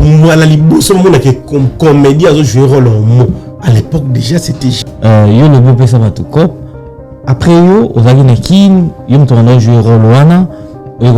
moi la liboso mon comme comédie a joué rôle en mot. À l'époque déjà c'était yo le beau pesa batu cop. Après yo ozaki na kin yo mtondo jouer rôle wana yo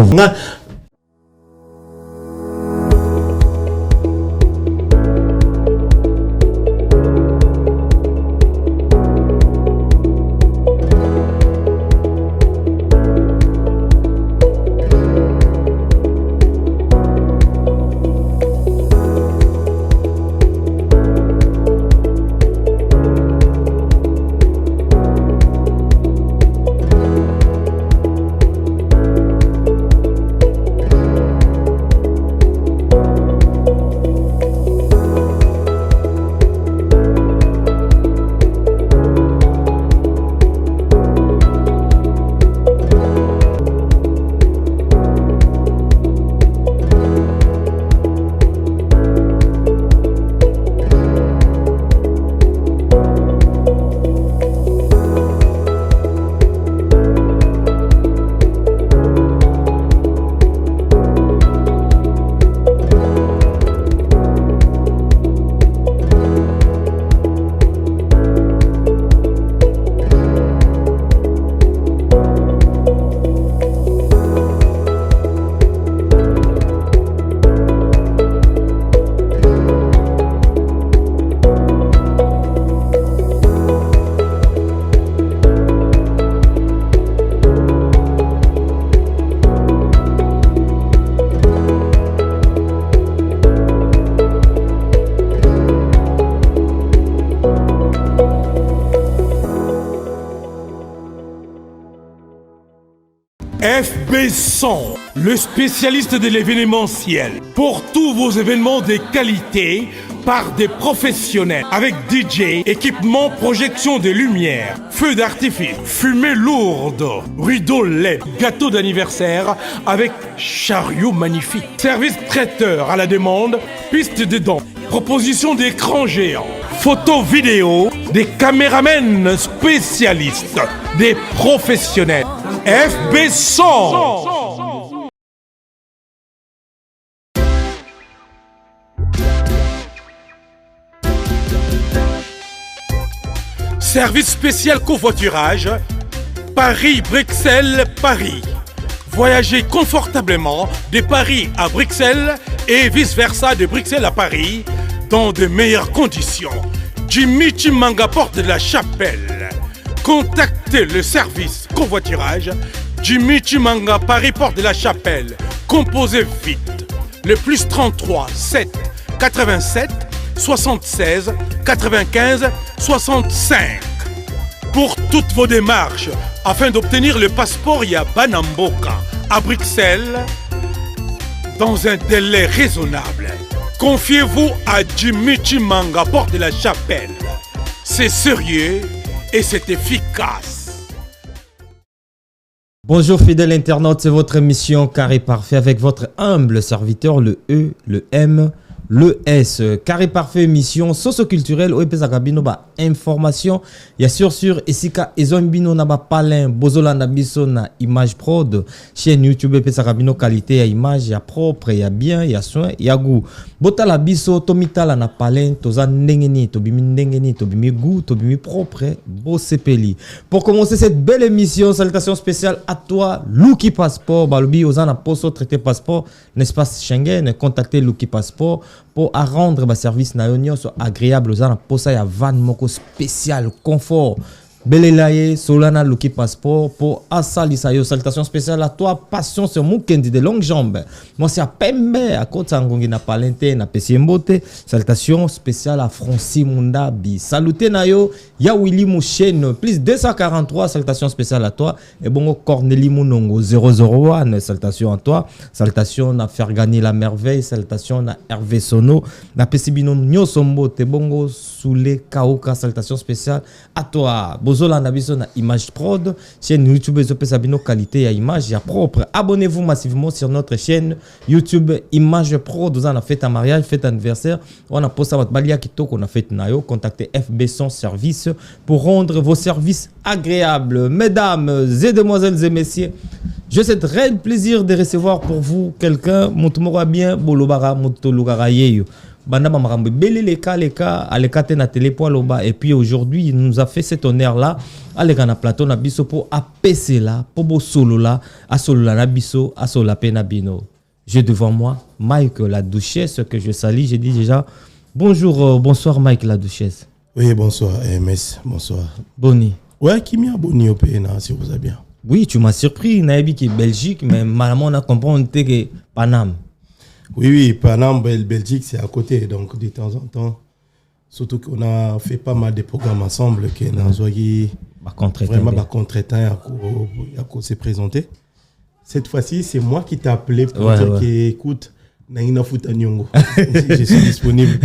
FB100, le spécialiste de l'événementiel. Pour tous vos événements de qualité, par des professionnels, avec DJ, équipement, projection de lumière, feux d'artifice, fumée lourde, rideaux LED, gâteau d'anniversaire avec chariot magnifique, service traiteur à la demande, piste de danse, proposition d'écran géant, photo vidéo, des caméramens spécialistes, des professionnels. FB100. Service spécial covoiturage, Paris-Bruxelles-Paris. Voyagez confortablement de Paris à Bruxelles et vice-versa de Bruxelles à Paris dans de meilleures conditions. Jimmy Chimanga, porte de la Chapelle. Contactez le service covoiturage Jimmy Chimanga, Paris, porte de la Chapelle. Composez vite. Le plus 33 7 87 76 95 65. Pour toutes vos démarches, afin d'obtenir le passeport Yabanamboka à Bruxelles, dans un délai raisonnable, confiez-vous à Jimmy Chimanga, porte de la Chapelle. C'est sérieux et c'est efficace. Bonjour fidèles internautes, c'est votre émission Carré Parfait avec votre humble serviteur, le E, le M, le S. Carré Parfait émission socio-culturelle, OEP Zakabino, information. Il y a sur Esika Ezombino Naba Palin, Bozolanda Biso na image prod, chaîne YouTube OEP Zakabino, qualité à image, il y a propre, il y a bien, il y a soin, il y a goût. Botala Biso, Tomitala na Palin, Toza Ndengeni, Tobimi goût, Tobimi propre, beau sepeli. Pour commencer cette belle émission, salutations spéciales à toi, Luki Passport, Balubi, Ozana Poso, traité passeport, n'espace Schengen, contactez Luki Passport pour rendre ma service na union soit agréable Ozana Posa ya van moko spécial confort. Belelaye, Solana Luki Passport pour Asali Sayo. Salutations spéciales à toi, passion sur Mukendi de longues jambes. Moi c'est à Pembe, à Kotangongi na Palente, na Pesiembote. Salutations spéciales à Francis Mundabi. Salutez Nayo, ya Willy Mouchen, plus 243. Salutations spéciales à toi. Et bon, Cornélie Mounongo 001. Salutations à toi. Salutations à Fergani la merveille. Salutations à Hervé Sono. Na Pesibino Nyosombo, Tebongo Soule Kaoka. Salutations spéciales à toi. bozolanda biso na Image Prod, chaîne YouTube ezopesa bino qualité ya image ya propre. Abonnez-vous massivement sur notre chaîne YouTube Image Prod. Vous en a fait un mariage, fait un anniversaire, on a posté votre balia kitoko, on a fait nayo, contactez FB Son Service pour rendre vos services agréables. Mesdames et demoiselles et messieurs, je souhaite très plaisir de recevoir pour vous quelqu'un mutumora bien bolobara mutolugara yeyo. Banda Bamarambe, belé les cas, à l'écart na télé pour loba. Et puis aujourd'hui, il nous a fait cet honneur-là, à l'écart na plateau na biso pour apaiser là, pour beau solo là, à solo là na biso, à solo la pena bino. J'ai devant moi Mike la Duchesse que je salue. J'ai dit déjà bonjour, bonsoir Mike la Duchesse. Oui, bonsoir MS, bonsoir. Boni. Ouais, qui m'y a boni au pays, si vous allez bien. Oui, tu m'as surpris, Naïbi qui est Belgique, mais malheureusement on a compris que Paname. Oui, Paname, Belgique, c'est à côté. Donc, de temps en temps, surtout qu'on a fait pas mal de programmes ensemble, qui nous ont vraiment contre-temps à se présenter. Cette fois-ci, c'est moi qui t'ai appelé pour dire que, écoute, Naina Futanyongo, je suis disponible.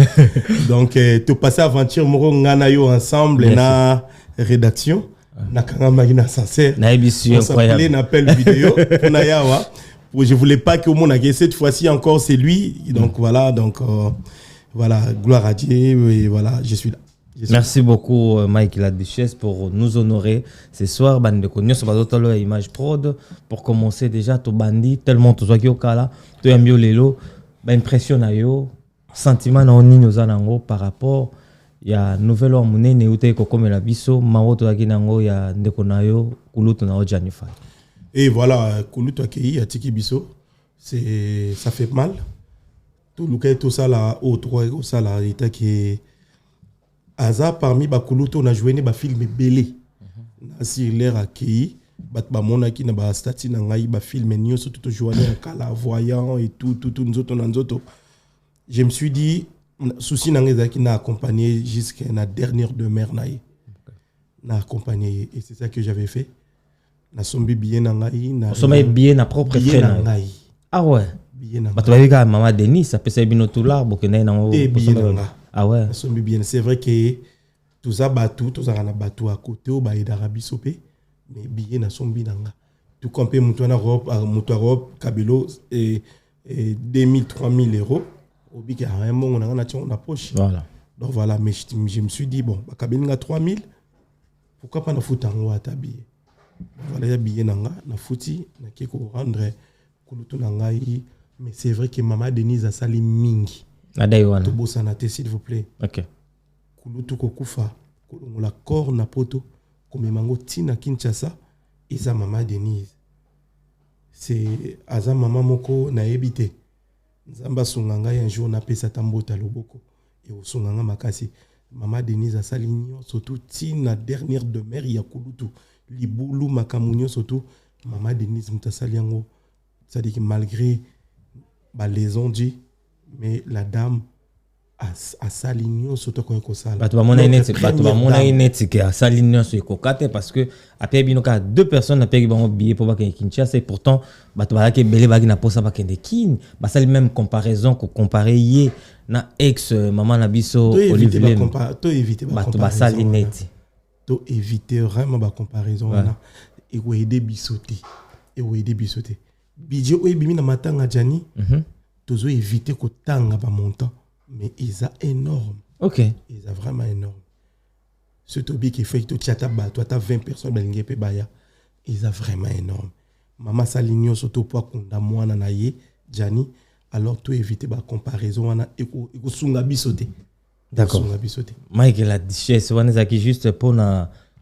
Donc, tu passes aventure, Moro Nganayo ensemble, na rédaction, na Kangamagina Sincère. On s'appelait, n'appelle vidéo, je voulais pas que au monde ait cette fois-ci encore c'est lui. Donc voilà, voilà, gloire à Dieu et voilà, je suis là. Merci beaucoup Mike la Duchesse pour nous honorer ce soir. Bande de connus sur votre Image Prod pour commencer déjà tout bandit tellement tout soit qui au kala, tout yamio lelo, ba impression na yo, sentiment na oni nous anango par rapport ya nouvelle homme né uté ko comme la biso, mawoto akinango ya ndeko na yo kulutu na Janify. Et voilà, Kouloutou Akei, Atiki Bisso, ça fait mal. Tout ça là, au ça là, l'état qui est. Aza parmi Kouloutou, on a joué des films belé. Si l'air Akei, Batbamona qui n'a pas stati n'a pas film, ni surtout joué en Kala, voyant et tout, nous autres. Je me suis dit, souci n'a qui n'a accompagné jusqu'à la dernière demeure n'a accompagné. Et c'est ça que j'avais fait. Na sombi bien nangai na sombi bien na propre frère nangai. Ah ouais. Bien nangai. Bato babika maman Denis ça peut être bino tout l'arbre que na nango. Ah ouais. Na sombi bien, c'est vrai que tout ça batou, tout ça na batou à côté au baï d'Arabie Sopé, mais bien na sombi nanga. Tout compé mutuana robe Kabilo et 2000 3000 euros au bic à un moment on a tion na poche. Voilà. Donc voilà, mais je me suis dit bon, Kabilo 3000 pourquoi pas na foutre en haut tabi. Voilà, il y a bien nanga na fouti na kiko rendre kulutu nangai, mais c'est vrai que maman Denise a sali mingi adaiwana to bosanate s'il vous plaît. OK. Kulutu kokufa la corps na poto comme mango tina Kinshasa isa maman Denise c'est aza maman moko na ebité nzamba sunganga un jour na pesa tambota loboko et au sunganga makasi maman Denise a sali nyo surtout tina dernière demeure ya kulutu Liboulou Makamounio surtout maman Denise Moutasaliango, c'est-à-dire que malgré les ondits, mais la dame a salignon surtout quand elle sale. Bah tu vas mon net que a salignon sur kokate parce que après binoka deux personnes après qui vont billet pour pas qu'il Kinshasa et pourtant bah tu vas que belé bagi na posa pas qu'il kin bah ça même comparaison ko comparer yé na ex maman na biso Olivier. To éviter bah tu vas salignet. To éviter vraiment la comparaison et ou aider bisoter budget ou bimi na matanga jani tozo éviter ko tanga ba montant mais ils a énorme. OK, ils a vraiment énorme ce tobi qui fait to tchata ba toi t'as 20 personnes belingue pe baya ils a vraiment énorme maman saligno surtout pour konda mwana na ye jani alors to éviter la comparaison wana et ko sunga bisoter. D'accord. Mike la Duchesse, on est aquí juste pour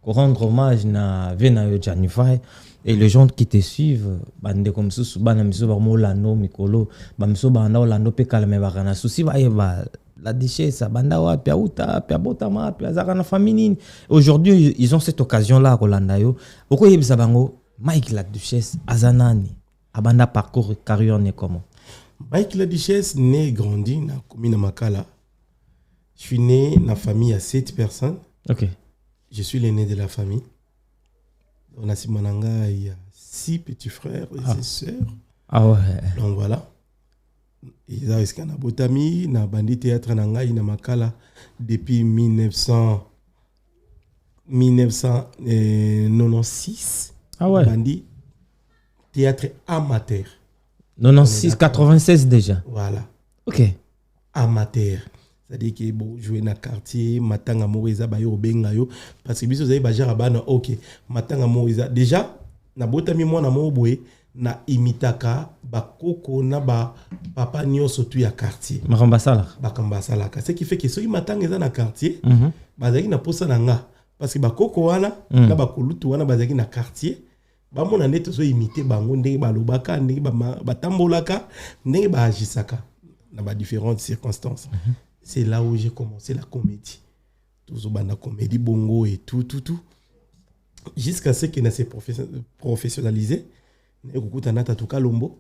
rendre hommage na Vena Janify et les gens qui te suivent, bande comme ça, bande miso ba molano mikolo, ba miso ba na olano pe kalme ba kana souci ba la Duchesse, banda wa pia uta, pia botama, pia zakana famille. Aujourd'hui, ils ont cette occasion là Rolanda yo. Oko yebisa bango Mike la Duchesse azanani, abanda parcours carrière né comment? Mike la Duchesse né grandi na commune Makala. Je suis né dans la famille à 7 personnes. OK. Je suis l'aîné de la famille. On a Simonanga, il y a 6 petits frères et 6 sœurs. Ah ouais. Donc voilà. Ils ont escana botami, na bandi théâtre nanga ina makala depuis 1900 1996. Ah ouais. Bandi, théâtre amateur. 96, 96 déjà. Voilà. Ok. Amateur. C'est-à-dire que bon, jouer dans le quartier, matanga moïsa ba yo benga yo parce que biso zay ba jara bana OK, matanga moïsa déjà na botami mwana mobwe na imitaka bakoko na ba papa nyonso tu ya quartier. Makambasala. Bakambasala. Ce qui fait que soki matanga eza na quartier, bazaki na posa na nga parce que bakoko wana na bakolutu wana bazaki na quartier. Bamona neto zo imiter bango ndenge balobaka ndenge batambolaka ndenge baajisaka na ba différentes circonstances. C'est là où j'ai commencé la comédie. Toujours la comédie bongo et tout. Jusqu'à ce qu'il s'est professionnalisé. Tatuka Lombo.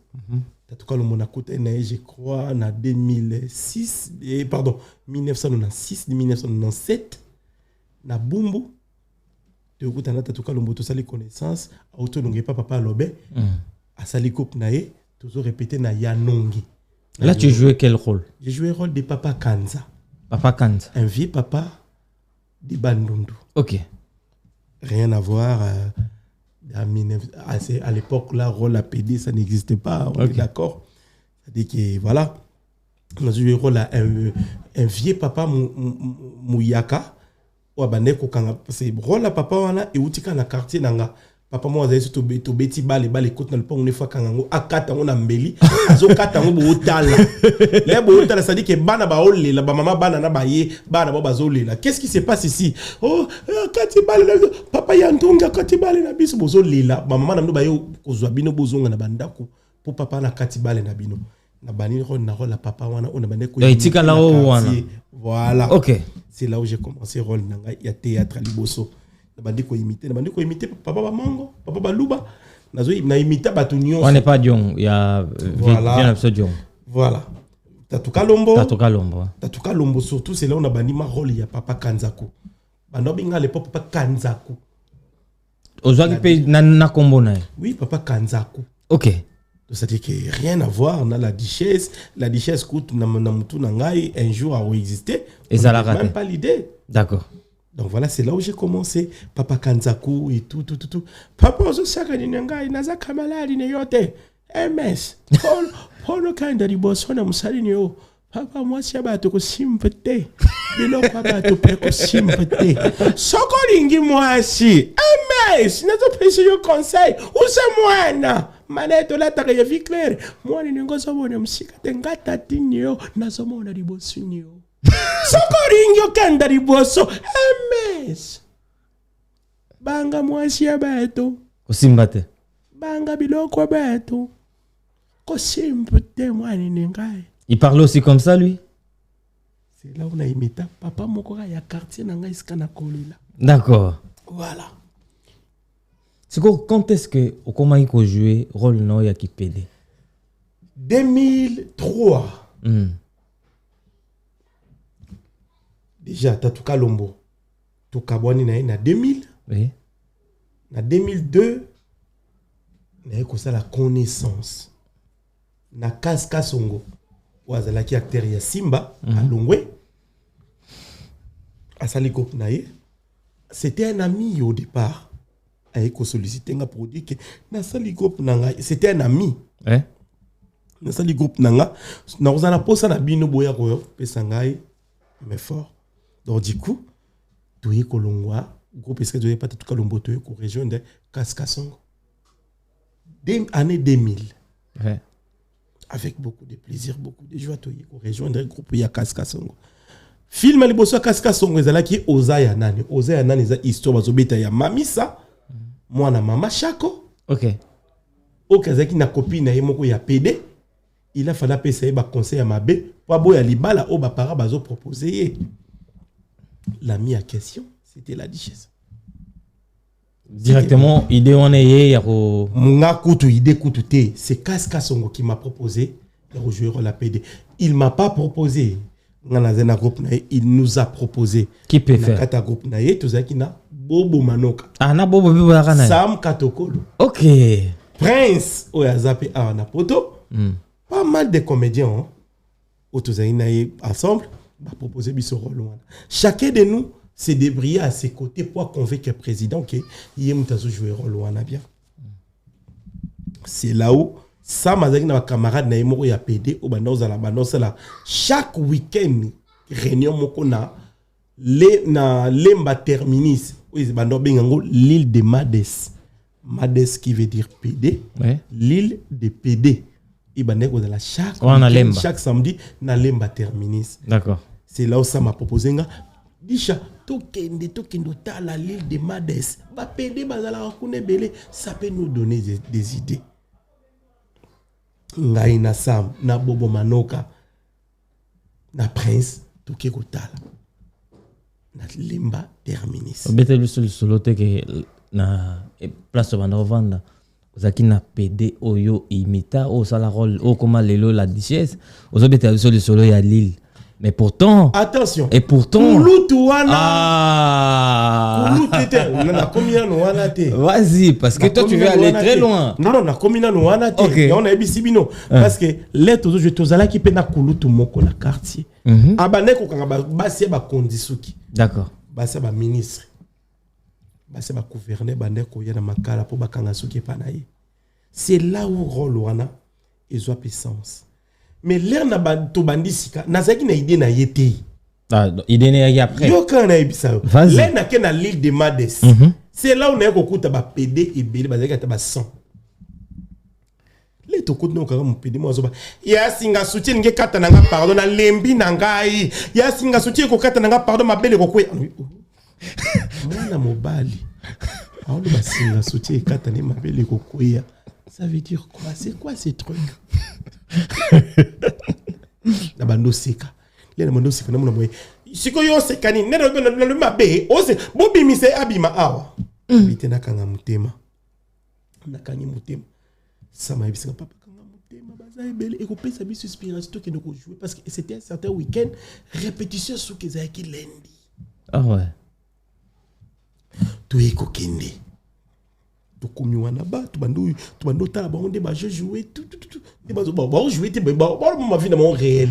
Tatuka Lombo na kote na je crois en 2006 pardon 1996 1997 na Bumbu. Tatuka Lombo tout ça les connaissances auto nongé papa Lobé. A sali coupe nae toujours répété na Yanongi. Là, tu jouais quel rôle? J'ai joué le rôle de Papa Kanza. Papa Kanza. Un vieux papa de Bandundu. Ok. Rien à voir. À l'époque, là, rôle à PD, ça n'existait pas. On est d'accord. C'est-à-dire que, voilà. On a joué le rôle à un vieux papa Mouyaka. C'est le rôle à papa, on a eu un quartier. Papa moi azali to beti bale côte na le pont une fois kango akata on ambeli azo kata ngo botala les botala ça dit que bana ba olela ba mama bana na baye bana ba bazolela qu'est-ce qui se passe ici oh kati bale papa yantunga kati bale na biso bozolela ba mama na ndo baye kozwa bino bozonga na bandako pour papa na kati bale na bino na bani na rôle papa wana on a bande ko etika la wana voilà OK c'est là où j'ai commencé rôle nanga ya théâtre liboso na bandi ko imiter papa Bamango papa Baluba na imiter batu nyonso on n'est pas Dion il y a bien absolu Dion voilà Tatuka Lombo surtout c'est là on a bandi ma rôle ya papa Kanzaku bando binga le papa Kanzaku ozwaki pe na kombo na oui papa Kanzaku OK c'est-à-dire que rien à voir na la duchesse coûte na mutu na ngai un jour a existé et ça l'a raté même pas l'idée d'accord. Donc voilà, c'est là où j'ai commencé. Papa Kanzaku et tout. Papa, je sais que Ninanga, Naza Kamala, Niyote, MS, Polo Kanda, Bosona, Mussalinio. Papa, moi, c'est abattu sympathie. Bilo, papa, tu peux sympathie. Sokolingi, moi, si. MS, n'a-t-on pas eu conseil? Où c'est moi, Manette, là, t'as rien vu clair. Moi, Ningo, ça va, Msika, Tengata, Tinio, Nazomona, Bosunio. Sokoringo kanda riboso MS banga mwasi ya bato kosimbate banga biloko bato kosimbate mwani ningai. Il parlait aussi comme ça lui. C'est là où on a imité papa moko ya quartier nanga iskana kolila. D'accord. Voilà. C'est quoi quand est-ce que comment il faut jouer rôle no ya kipede 2003. Déjà, Tatuka Lombo. Tukabwani na 2000. Oui. Na 2002, na eu la connaissance. Na Kaska Songo. Ouazalaki acteur ya Simba, à Longwe. À Salikop Naye. C'était un ami au départ. Aeko sollicité pour dire que na Salikop Nanga. C'était un ami. Ouais. Na Salikop Nanga. Na ozana posa na bino boya koyo. Pesangai. Mais fort. Donc du coup, tu es Kolongwa, groupe est-ce que tu es pas tout Kalombo, tu es région de Kaskasongo. Année 2000. Ouais. Avec beaucoup de plaisir, beaucoup de joie, tu es région de groupe ya Kaskasongo. Film à l'ebosso Kaskasongo, ils qui Ozaya Nani. Ozaya Nani, ils histoire bazobeta ya Mamisa, moi na Mama Chako. OK. Au Kazaki na copine na moko ya PD, il a fallu passer ba conseil à Mabe, pour boya libala au ba para bazo proposer. L'ami à question, c'était la duchesse. Directement, idée on est yako. Munga kutu idée kutu te, c'est Kaska Songo qui m'a proposé de rejouer la PD. Il m'a pas proposé. Il nous a proposé. Qui peut faire? Kata groupe nae, tout ça qui na Bobo Manoka. Ah na Bobo Manoka. Sam Katokolo. OK. Prince Oyazape Anapoto. Pas mal de comédiens hein. Autour nae ensemble. Va proposer ce rôle. Chacun de nous se débrouiller à ses côtés pour convaincre le président que Yemutazo jouer rôle wana bien. C'est là où ça m'a dit na camarade na yemo ya PD au banoza la banoza là chaque week-end réunion moko na lemba terminis oui bando bengango l'île de Mades. Mades qui veut dire PD, ouais. L'île de PD. Chaque samedi na lemba terminis. D'accord. C'est là où ça m'a proposé nga Disha tokende tala l'île de Mades. Ba PD bazala kune belé, ça peut nous donner des idées. Ngai na Sam na Bobo Manoka na Prince toke kotala. Na lemba terminis. Bete le solo te que na place banda vanda. Ozaki na PD oyo imita o sala rôle o comme lelo la duchesse ozobeta le solo ya Lille mais pourtant attention et pourtant vas-y parce que toi tu veux aller très loin non na komina no wana te okay. On a ebisibino parce que les tous je tozala ki pe na kulutu moko na quartier abane ko kanga basi ba kondisuki d'accord basi ba ministre basi ba gouverner bande ko yana makala po bakanga suki panaye c'est là où rôle wana ils ont puissance mais l'air na to bandisika nazaki na idée na yete idée na ya après yo kana ibisa l'air na ke na l'île de Mades c'est là où na ko kuta ba PD et beli bazaki ta ba 100 les to kuta no ka mo PD mo zoba ya singa soutien nge kata na nga pardon na lembi na ngai ya singa soutien ko kata na nga pardon mabele ko kwe mwana mobali aolo basinga soutien kata ne mabele ko kwe ça veut dire quoi c'est quoi ces trucs na bando seka le na bando seka na mona moye siko yo sekani ne le mabe ose bobi mise abima awa bitena kanga mutema na kanyi mutema sama ebisika papa kanga mutema baza ebele e ko pesa biso inspiration to ke no ko jouer parce que c'était un certain week-end répétition sous que za ki lundi ah ouais to eko kende to komi wana ba to bando tala ba onde ba jouer tout et ba jouer te ba ma vie dans mon réel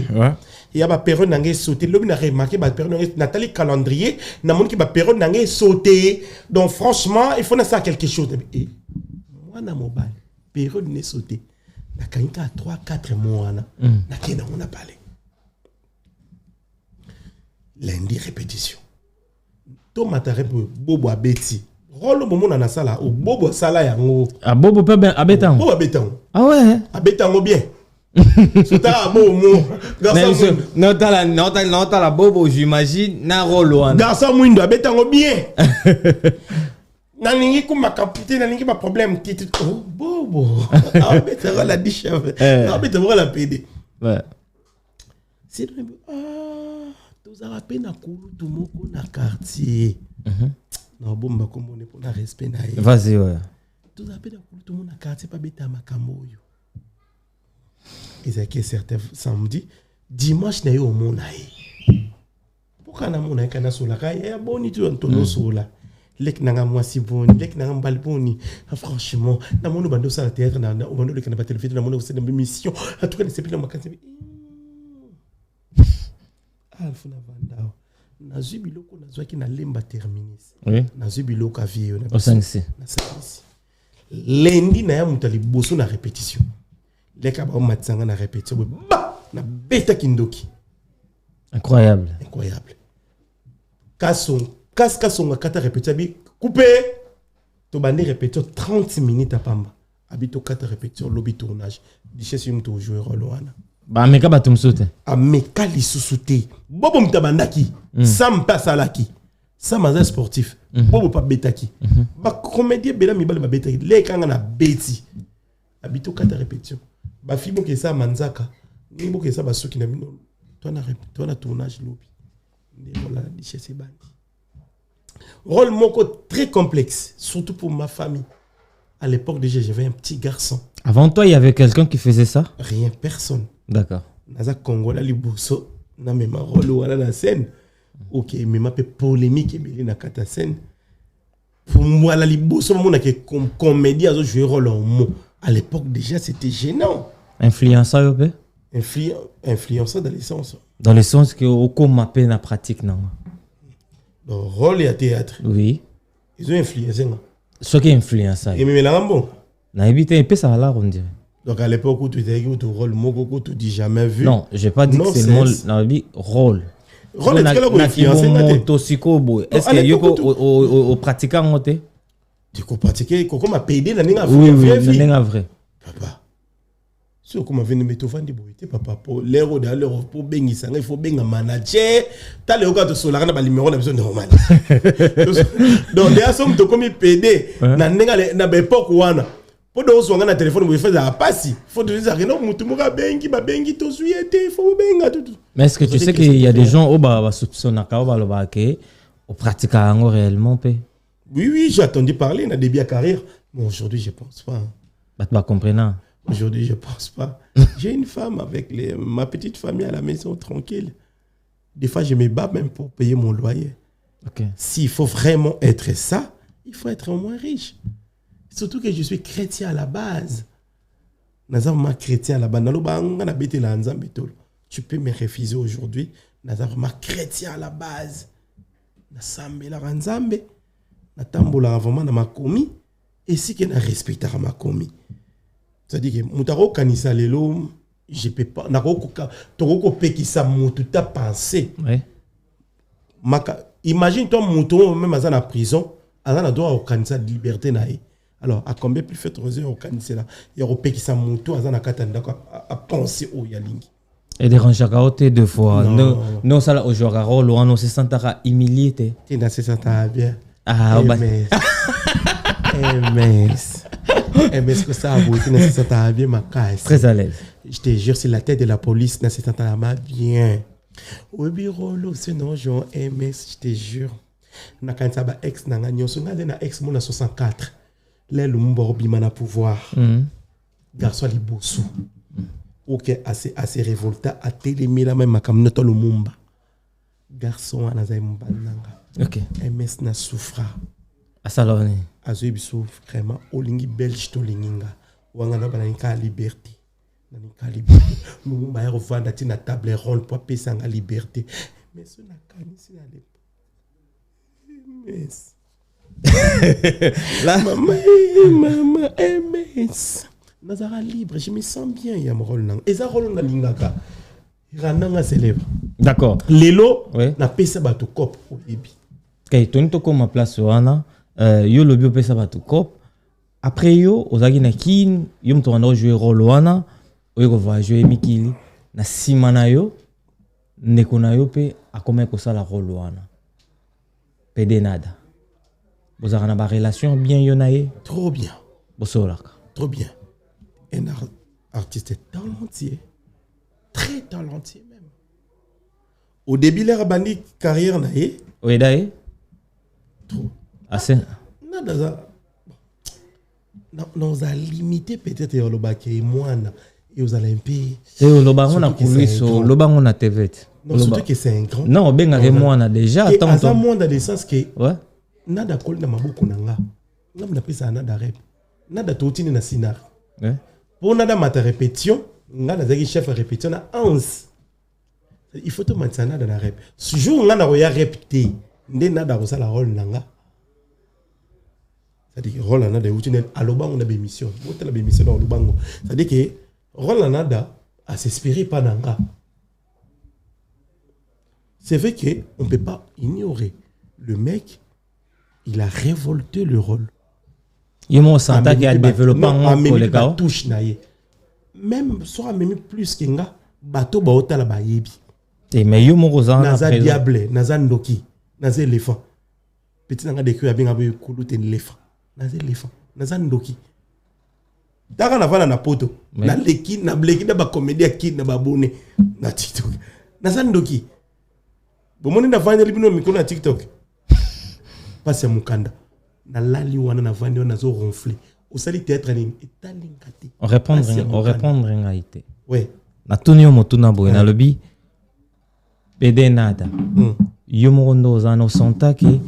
il y a ba période nangé sauter lobi na remarquer ba période Nathalie calendrier na mon ki ba période nangé sauter donc franchement il faut na ça quelque chose et moi na mobile période ne sauter na kanka 3-4 mois na kena on a parlé lundi répétition to matare bobo abeti rôle momo na sala o bobo sala yango bobo pe ben abetan bobo abetan ah ouais abetan bien sota momo garçon non la bobo j'imagine na rôle wana garçon mwindo abetan bien na ningi kuma capitaine na ningi ba problème qui oh bobo abetan la dichave abetan la PD ouais c'est tozala pe na kulu tu moko na quartier na bomba komone pour na respect na ye vas-y ouais tozala pe na kulu tu moko na quartier pa beta makambo yo ezaki certain samedi dimanche na yo mona ye pourquoi na mona kana sola ka ya boni tu antono sola lek nanga mwasi boni lek nanga mbal boni franchement na mono bando sala théâtre na bando lek na ba télévision na mono c'est une émission en tout cas c'est plus na makanse alfa na vandao na zubiloko na zwaki na lemba terminis na zubiloko avio na 5C na 5C lundi na ya mutali boso na répétition leka ba matsanga na répétition ba na beta kindoki incroyable kasonga kata répétition bi coupé to bandi répétition 30 minutes à pamba habito kata répétition lobby tournage dichesse yum to jouer rôle wana ba meka batumsote ameka lisusuté bobo mtabandaki sam pasalaki sam aza sportif bobo pa betaki ba comédie bela mibale ba betaki le kanga na beti habito kata répétition ba fibo ke sa manzaka ni bo ke sa basuki na bino to na tournage lobby ne voilà dichesse bandi rôle moko très complexe surtout pour ma famille à l'époque déjà j'avais un petit garçon avant toi il y avait quelqu'un qui faisait ça rien personne d'accord naza Congola liboso na mema rôle wala na scène OK mais ma polémique ebeli na kata scène pour moi la liboso mona que comme comédie azo jouer rôle en mot à l'époque déjà c'était gênant influenceur yope influenceur dans le sens que au comme appelle la pratique non Le rôle et à théâtre. Oui. Ils ont influencé. Ce qui influence. Et mais là, bon. Na évité un peu ça là, on dirait. Donc à l'époque où tu disais que tu rôle, Moko, tu dis jamais vu. Non, j'ai pas dit que c'est le mot. Non, rôle. Rôle est-ce que là, est-ce que yoko au pratiquant on te? Tu peux pratiquer, comment m'a payé la ninga vrai. Oui, la ninga vrai. Papa. Si on m'a venu mettre au fond de boîte, papa, pour l'euro de l'euro pour bengi ça, il faut benga manager. T'as le gars de solar, na numéro na besoin normal. Donc les assom to comme PD, na ninga na époque wana. Pour de on na téléphone, vous faites à passer. Faut dire ça, non, mutu muga bengi, ba bengi to suite, faut benga tout. Mais est-ce que tu sais qu'il y a des gens au bas soupçonnent au pratiquant réellement pe? Oui, j'ai attendu parler dans début de carrière. Mais aujourd'hui, je pense pas. Bah, tu vas comprendre. Aujourd'hui, je pense pas. J'ai une femme avec ma petite famille à la maison, tranquille. Des fois, je me bats même pour payer mon loyer. Okay. S'il faut vraiment être ça, il faut être au moins riche. Surtout que je suis chrétien à la base. Nazarma chrétien à la base. Tu peux me refuser aujourd'hui. Nazarma chrétien à la base. Nasambe la ranzambe. Natambola vraiment na makomi. Et si que na respecte ma komi. C'est-à-dire que mutaro kanisa lelo, je peux pas. Naroko toroko pekisa mutu ta pensé. Ouais. Imagine toi mutu même à la prison, azana doit au kanisa de liberté nae. Alors à combien plus fait roser au kanisa là, il y a au pekisa mutu azana katanda à penser au yalingi. Et des ranchakaote deux fois. Non ça là aujourd'hui rôle on se sentara humilié. Tu n'as se sentara bien. Ah bah. MS que ça a beauté na se sentara bien ma caisse. Très à l'aise. Je te jure c'est la tête de la police na se sentara bien. Au bureau là c'est non genre MS je te jure. Na kanisa ba ex na nganyos na na ex mon na 64. Là le mborbi mana pouvoir. Garçon li bossou. Ok, assez révolté, à télémé la même ma kamnoto le mumba. Garçon à nazaï mbananga. Ok. MS na souffra. À saloni. Azoui bissouf vraiment. Olingi belge to linginga. Wanga na bananika liberté. Nanika liberté. Mumba ya revanda ti na table ronde pour pesa nga liberté. Mais ce na kanisi na le. MS. La maman MS. Nazara libre, je me sens bien, il y a mon rôle. Et ça, rôle dans l'ingaka. Rananga célèbre. D'accord. Lelo, na pesa batu cop au début. Ok, tu as ma place wana. Yo le bio pesa batu cop. Après yo, ozagi na kin, yo mto wana jouer rôle wana. Oyo va jouer mikili. Na simana yo, neko na yo pe akome ko sala rôle wana. Pede nada. Bozara na ba relation bien yo nae. Trop bien. Bosolaka. Trop bien. Un artiste talentueux, très talentueux même. Au début, il a bandi carrière naïe. Oui, d'ailleurs. Trop. Assez. Non, ça a limité peut-être le bac et moi et aux Olympiques. Et au Loba on a couru sur Loba on a TV. Non, surtout que c'est un grand. Non, ben avec moi on a déjà. Et à ça moi dans le sens que. Ouais. Nada kol na maboko nanga. Ngam na pesa nada rep. Nada totini na sinar. Ouais. Pour nada mata répétition, nga na zaki chef répétition na 11. Il faut te maintenir dans la rep. Ce jour nga na roya répété, ndé nada ko sala rôle nanga. C'est-à-dire rôle nada utine aloba on a bémission. Bota la bémission dans lubango. C'est-à-dire que rôle nada à s'inspirer pas nanga. C'est vrai que on peut pas ignorer le mec, il a révolté le rôle. Il m'a senti qu'il a développé un collègue. Touche naïe. Même soit même plus que nga bateau baota la bayebi. Et mais yo mo rozana naza diable, naza ndoki, naza éléphant. Petit nga décrit bien avec kulu ten éléphant. Naza éléphant, naza ndoki. Daka na vana na poto. Na leki na bleki da ba comédie kid na ba bonné na TikTok. Naza ndoki. Bomoni na vana libino mikono na TikTok. Passe mukanda. Na lali wana na vandi wana zo ronfler. Au sali théâtre ni etalingati. On répondre en réalité. Ouais. Na tunio motuna boy na lobi. Pede nada. Yo morondo zano santaki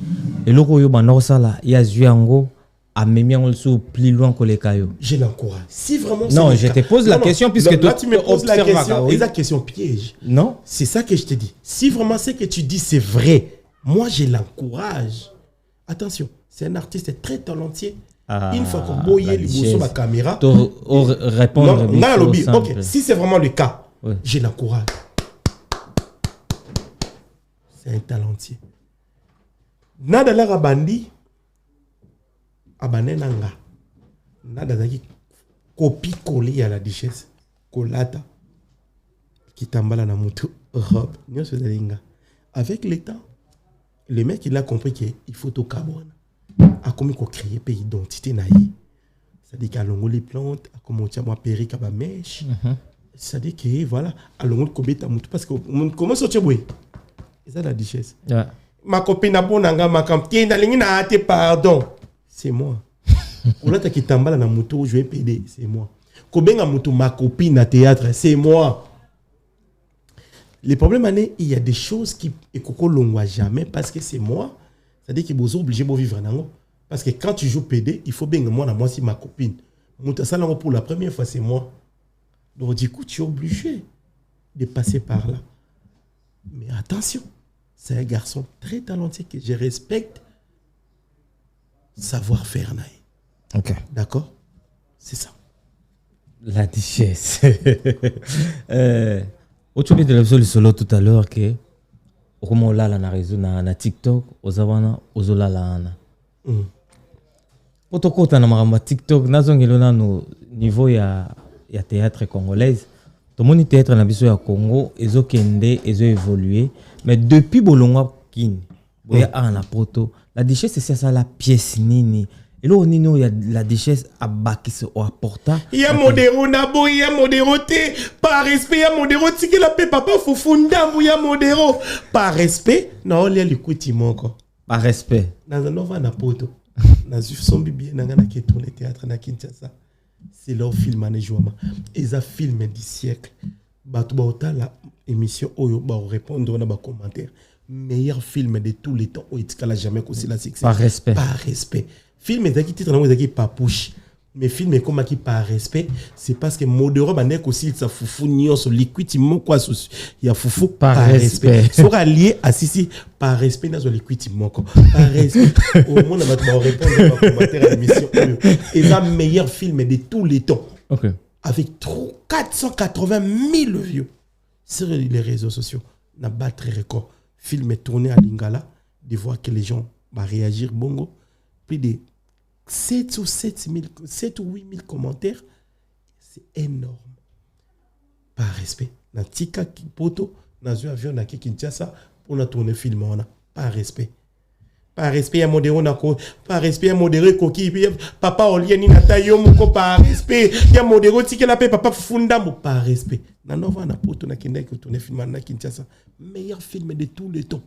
eloko yo bano sala ya zuango a memian sou plus loin que les cailloux. Je l'encourage. Si vraiment non, je te pose la question puisque toi tu me poses la question, et la question piège. Non, c'est ça que je te dis. Si vraiment ce que tu dis c'est vrai, Moi, je l'encourage. Attention, c'est un artiste très talentueux. Une fois qu'on voyait le sur ma caméra, répondre ok, si c'est vraiment le cas, je l'encourage. C'est un talentueux. Nada la rabandi, abanenanga. Nada zaki copie collée à la duchesse, colata, qui t'emballa dans mon robe. Avec le temps, le mec il a compris qu'il faut au carbone. A comme qu'on créer pays identité naïe. C'est-à-dire qu'à l'ongo les plantes, à comme on tient moi périque à ma mèche. C'est-à-dire que voilà, à l'ongo le cobé ta moutou parce que comment sortir boy. C'est ça la duchesse. Ma copine a bon nanga ma campine na lingi na ate pardon. C'est moi. Ou là qui t'emballa na moutou je vais péder, c'est moi. Cobé na moutou ma copine à théâtre, c'est moi. Le problème il y a des choses qui et coco l'on jamais parce que c'est moi. C'est-à-dire qu'il est obligé de vivre dans. Parce que quand tu joues PD, il faut bien que moi, c'est ma copine. Pour la première fois, c'est moi. Donc, du coup, tu es obligé de passer par là. Mais attention, c'est un garçon très talentueux que je respecte. Savoir-faire, Naï. Ok. D'accord? C'est ça. La duchesse. Autre chose de la solo tout à l'heure que. Comment là na réseau na TikTok ozawana ozolala ana otokota na maramba TikTok nazongelo na no niveau ya théâtre congolaise to moni théâtre na biso ya Congo ezokende ezo évoluer mais depuis bolongwa kini boya ana poto la duchesse c'est ça la pièce nini et là on y a la duchesse à bakis au apporta il y a modéro nabo il y a modéroté par respect il y a modéroté que la paix papa fufunda il y a modéro par respect non il y a le kuti moko par respect dans un nova na poto na son bibi na ngana qui tourne théâtre na Kinshasa c'est leur film à jouama ils a film du siècle batu ba la émission oyo ba répondre na ba commentaire meilleur film de tous les temps o itikala jamais ko la succès par respect film est qui titre non qui pas push mais film est comme qui par respect c'est parce que modéro banek aussi ça foufou nyonso liquide mon quoi il y a foufou par respect sera lié à si par respect dans liquide mon quoi par respect au monde va te répondre dans commentaire à l'émission et la meilleur film de tous les temps avec 480 000 vues sur les réseaux sociaux n'a battre record film est tourné à Lingala de voir que les gens vont réagir bongo plus de 7 ou 8 000 commentaires, c'est énorme. Par respect. Dans Tika Poto, dans un avion, dans Kinshasa, pour tourner film, on a par respect. Par respect, il y a modéré, par respect, il y a modéré, papa Olieni Natayo, par respect, il y a modéré, Tika la paix, papa Fundambo, par respect. Dans Nova, na Poto, na Kinshasa, tourner film, na Kinshasa. Meilleur film de tous les temps.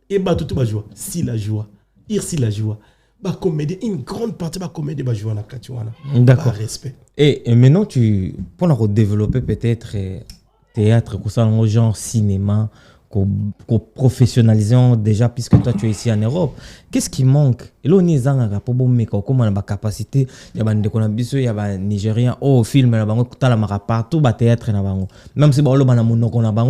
Et bah, tout va jouer. Si la joie. Irsi la joie. Bah, comédie, une grande partie de la comédie va jouer à la Katiwana. D'accord. Par respect. Et maintenant, pour développer peut-être théâtre, genre cinéma, professionnaliser déjà, puisque toi tu es ici en Europe, qu'est-ce qui manque? Et là, on est en pour comment on a capacité, il y a des Colombiens, il y a des Nigériens, au film, il y a partout, il théâtre, même si on a mon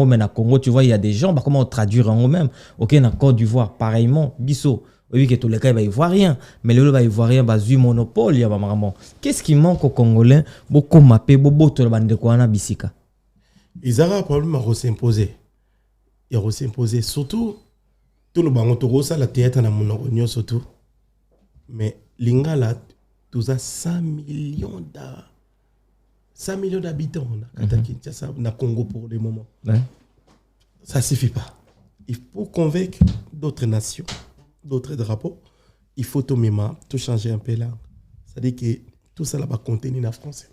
mais au Congo, tu vois, il y a des gens, comment traduire en eux-mêmes. Ok, dans Côte d'Ivoire, pareillement, Bisso. Oui, que tous les cas, il va y rien. Mais le va y voir rien, il y a monopole, il y a vraiment. Qu'est-ce qui manque aux Congolais? Beaucoup mappé, beaucoup de bande de Kouana Bissika. Ils auront un problème à s'imposer. Ils vont s'imposer. Surtout, tout le monde, ça, la théâtre, na mon surtout. Mais Lingala, tout a 100 millions d'habitants na Congo pour le moment. Ça ne suffit pas. Il faut convaincre d'autres nations. D'autres drapeaux, il faut tout même tout changer un peu là. C'est-à-dire que tout ça là-bas contenu en français.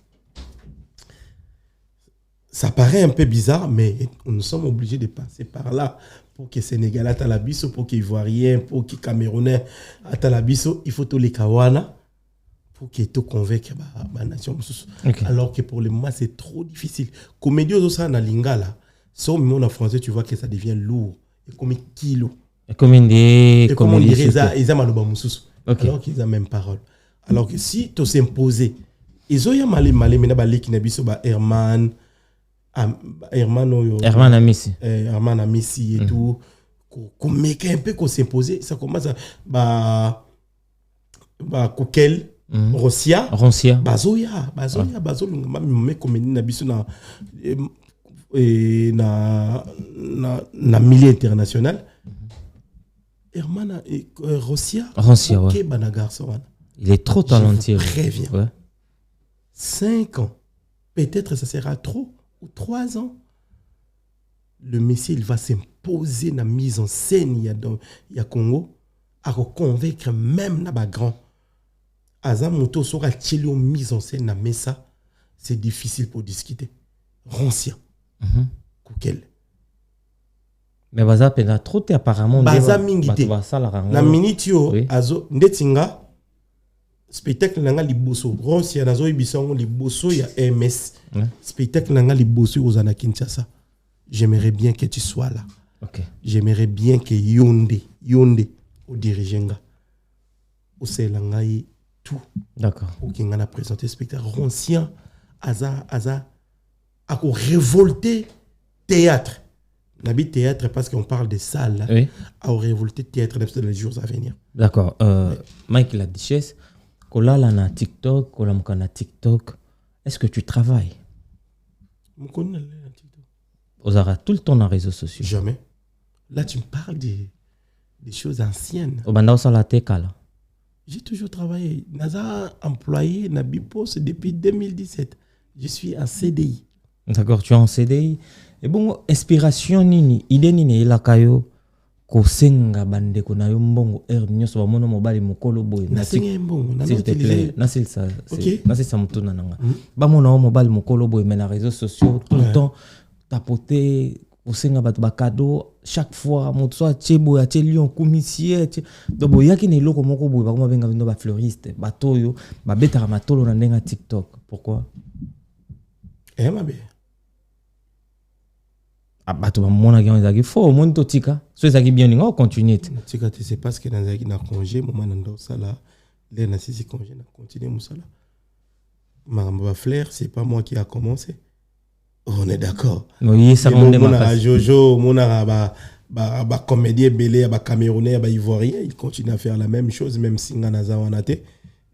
Ça paraît un peu bizarre, mais nous sommes obligés de passer par là pour que Sénégal ait la biso, pour que Ivoirien, pour que Camerounais ait la biso, il faut tous les Kawana pour que tout convainque la nation. Alors que pour le moment, c'est trop difficile. Comédie aux ça na lingala, si on met en français, tu vois que ça devient lourd. Et comme un kilo. Comme on dirait, ils ont alors qu'ils ont même parole. Alors que si tu s'imposer, ils ont malé mais n'abali qui n'abisso ba Herman Amissi et tout mec un peu qu'on s'imposer, ça commence à Kokel Rosia Bazoya me comme na biso na milieu international Hermana Rosia ouais. Bana garçon il est trop talentueux. Très bien. Ouais. 5 ans. Peut-être ça sera trop ou 3 ans. Le Messie, il va s'imposer dans la mise en scène il y a Congo à convaincre même les grands. Azam Moto sera tchélé en mise en scène dans Messa, c'est difficile pour discuter. Rancien. Kokel. Mais Baza pena trop apparemment Baza mingité. La minute yo azo ndetinga spectacle nanga liboso Rosia nazo ibisango liboso ya MS spectacle nanga liboso ozana Kinshasa. J'aimerais bien que tu sois là. Okay. J'aimerais bien que Yonde au dirigeant au Selangai tout. D'accord. Au Kingana présenté spectacle Roncien Aza a révolté théâtre. N'habite théâtre parce qu'on parle des salles. Oui. A révolté théâtre dans les jours à venir. D'accord. Mike la Duchesse, kola la na TikTok, kola mukana TikTok. Est-ce que tu travailles? Mukona la TikTok. Ozara tout le temps dans les réseaux sociaux. Jamais. Là tu me parles des choses anciennes. Obanda osala teka là. J'ai toujours travaillé. Naza employé na Bipos depuis 2017. Je suis en CDI. D'accord, tu es en CDI. Et bon, inspiration nini, idée nini ilakayo kosenga bande kuna yo mbongo nyoso ba mono mobali mokolo boy na singa mbongo na utiliser na c'est ça na c'est ça mutuna nanga ba mono mobali mokolo boy mais na réseaux sociaux tout le temps tapoter kosenga bat ba cadeau chaque fois moto soit tchebo ya tchelion commissaire donc boyaki ne loko moko boy ba ko benga bindo ba fleuriste ba toyo ba betara matolo na ndenga TikTok. Pourquoi? Ma bé. Bato ba mona ki on fo mon to tika so ezaki bien ninga continuer tika tu sais parce que dans ezaki na congé moment ndo sala les na sisi congé na continuer musala ma Flair c'est pas moi qui a commencé, on est d'accord. Oui, ça on est Jojo mona ba comédien belé ba camerounais ba ivoirien, il continue à faire la même chose même si ngana wanate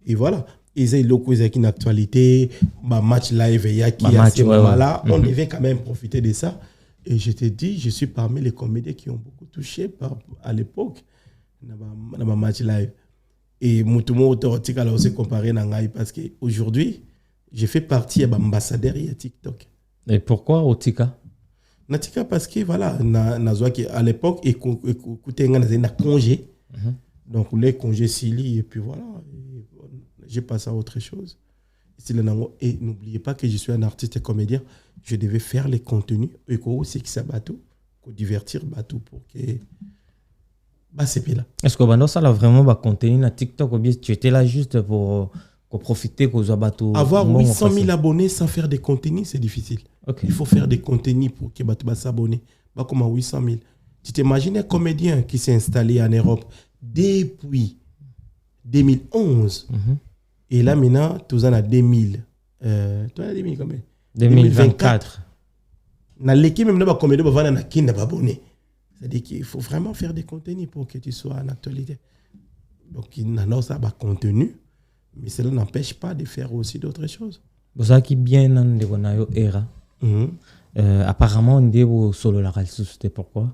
et voilà. Ils ont locaux qui une actualité, match live et yaki à ce moment-là, on devait quand même profiter de ça. Et je te dis, je suis parmi les comédiens qui ont beaucoup touché à l'époque dans ma match live. Et Moutoumou Autorotique a aussi comparé Nangaï parce qu'aujourd'hui, je fais partie de l'ambassadeur de TikTok. Et pourquoi Otika? Natika parce que voilà, à l'époque, écoutez, on a un congé. Donc, les congés Sili, et puis voilà. J'ai passé à autre chose. Et n'oubliez pas que je suis un artiste et comédien. Je devais faire les contenus. Et aussi que ça bateau, pour divertir bateau pour que. Bah, c'est là. Est-ce que ça a vraiment un contenu sur TikTok ou bien tu étais là juste pour profiter que ça bateau? Avoir 800 000 abonnés sans faire des contenus, c'est difficile. Okay. Il faut faire des contenus pour que bateau s'abonne. Pas comme à 800 000. Tu t'imagines un comédien qui s'est installé en Europe depuis 2011. Et là, maintenant, tout en a 2000. Toi, 2000 combien? 2024. Dans l'équipe, même là, comédie, on va dans qui n'a pas abonné. C'est-à-dire qu'il faut vraiment faire des contenus pour que tu sois en actualité. Donc, il n'a pas ça contenu, mais cela n'empêche pas de faire aussi d'autres choses. Vous savez qui bien dans le era. Apparemment, on dit que solo la réalité, c'était pourquoi?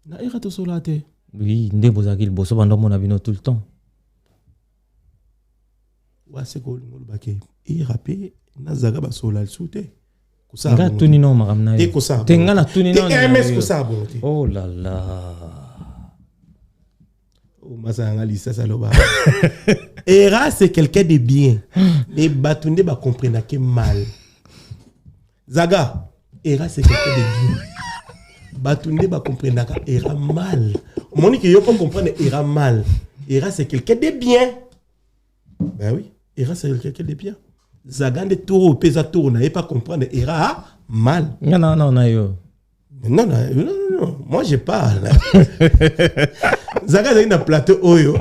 La era to solo te. Oui, on dit que vous avez le bosso pendant mon avis tout le temps. Ouais, c'est cool. Et rappé, nazaga ba solo al soute. Nga tuni no maramna. Te kosa. Te nga na tuni no. MS kosa bonté. Oh là là. Oh masa analisa saloba. Era c'est quelqu'un de bien. Mais batunde ba comprendre que mal. Zaga, Era c'est quelqu'un de bien. Batunde ba comprendre que Era mal. Monique yo pas comprendre Era mal. Era c'est quelqu'un de bien. Ben oui, Era c'est quelqu'un de bien. Zagande tour pesa tour n'a pas comprendre Era mal. Non. Non. Moi je parle. Zaga c'est un plateau oyo.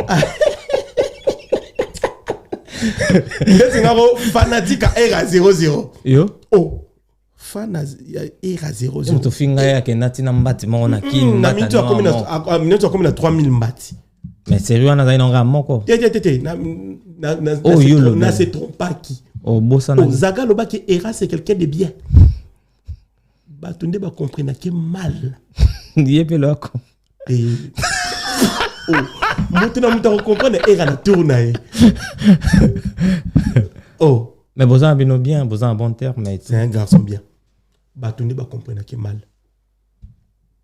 C'est un fanatique à Era 00. Yo. Oh. fan ya era 00 to finga ya ke natina mbati mo na kin na minute comme na 3000 mbati mais sérieux na zaina nga moko na se trompe pas qui Zaga loba que era c'est quelqu'un de bien batunde ba comprendre que mal yépe loko maintenant muta comprendre era na tourner mais Bozan bino bien, Bozan en bon terme. Mais c'est un garçon bien. Batunde ba comprendre que mal.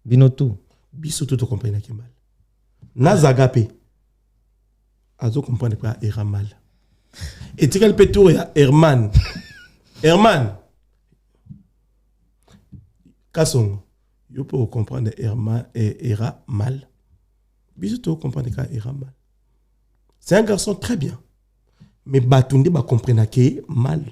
Bino tout. Biso tout comprendre que mal. Na Zagape. Azo comprendre pas era mal. Et tu quel pétour ya Herman. Herman. Kasson. Yo peux comprendre Herman era mal. Biso tout comprendre que era mal. C'est un garçon très bien. Mais Batunde ba comprendre que mal.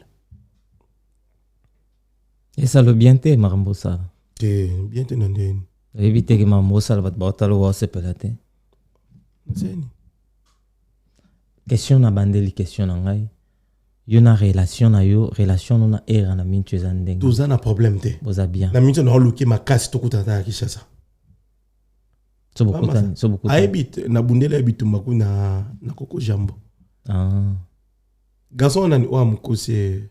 Et ça le bien te Marambosa. Te bien te nandé. Éviter que Marambosa va te batalo wa se pelate. Zeni. Question na bandeli question na ngai. Yo na relation na yo, relation na era na mintu ezandeng. Tous na problème te. Boza bien. Na mintu na luki makasi to kutata ya Kishasa. So beaucoup. Aibit na bundela abitu maku na koko jambo. Ah. Garçon nani wa mukose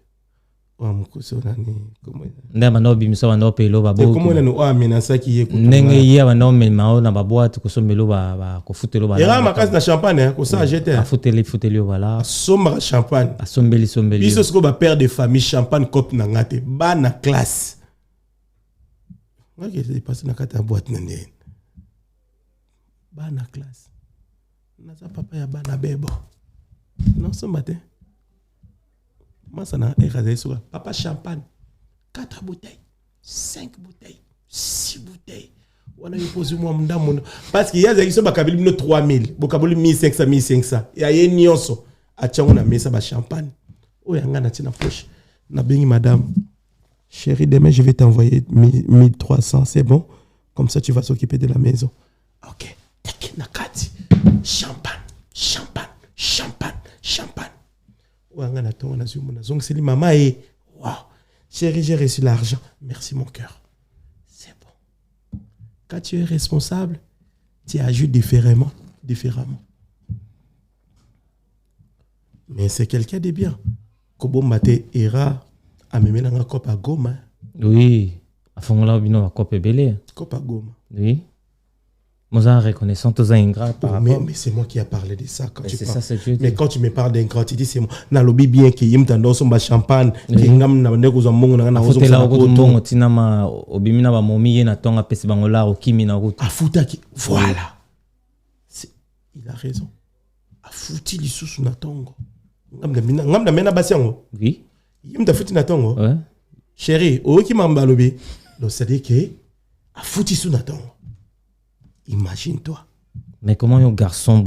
nani comment ndaba no bimso wa no pelo ba bo comment nani wa menasa ki ye nenge ya wa no me mao na ba boîte ko somelo ba ko futelo ba era makasi na champagne ko sa jeter a futeli voilà somba champagne a sombeli biso sko ba père de famille champagne cop na ngate ba na classe ngake c'est passé na kata boîte nene ba na classe na za papa ya ba na bebo non somba te Masana papa champagne 4 bouteilles 5 bouteilles 6 bouteilles on a posé moi mdamono parce qu'il y a des gens bakabili bino 3000 bokabuli 1500 et aye nyonso achango na mesa ba champagne oyanga na tina poche na bengi madame chérie demain je vais t'envoyer 1300 c'est bon comme ça tu vas s'occuper de la maison OK na kati champagne maman et wow chérie j'ai reçu l'argent merci mon cœur c'est bon quand tu es responsable tu agis différemment mais c'est quelqu'un de bien Kobo Mate era a même na copa Goma oui a fongola bino a copa belé copa Goma oui Moza reconnaissant aux ingrats par rapport. Mais c'est moi qui a parlé de ça quand mais tu c'est parles. Ça, c'est mais quand tu me parles d'ingratitude, c'est moi. Na lobby bien qui yim tando somba champagne, qui ngam na ndeko za mbongo na rozo. Fotela ko mbongo tina ma obimina ba momi ye na tonga pesi bangola o kimi na route. Afuta qui voilà. Il a raison. Afuti lisusu na tongo. Ngam na mena basiango. Oui. Yim ta futi na tongo. Ouais. Chérie, o ki mamba lobby. Donc c'est dire que afuti su na tongo. Imagine-toi. Mais comment un garçon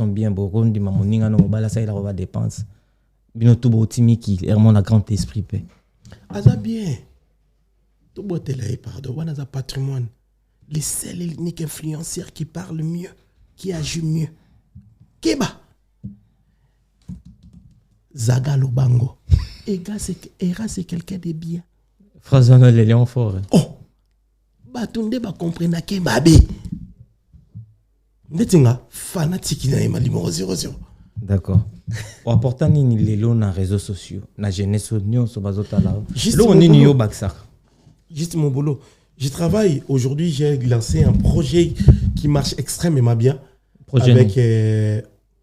bien beau, on dit mamoninga no bala ça il a va dépense. Bino tout beau timi qui vraiment a grand esprit paix. Aza bien. Tout beau télé pardon, on a un patrimoine. Les seuls et uniques influenceurs qui parlent mieux, qui agissent mieux. Keba. Zaga Lobango. Era c'est quelqu'un de bien. Frazano les lions forts. Oh. Batunde ba comprendre que babe. Netinga fanatique na numéro 00. D'accord. Ou apportant ni les lots na réseaux sociaux, na jeunesse union so bazota là. Lo ni yo baksa. Juste mon boulot. Je travaille aujourd'hui, j'ai lancé un projet qui marche extrêmement bien projet avec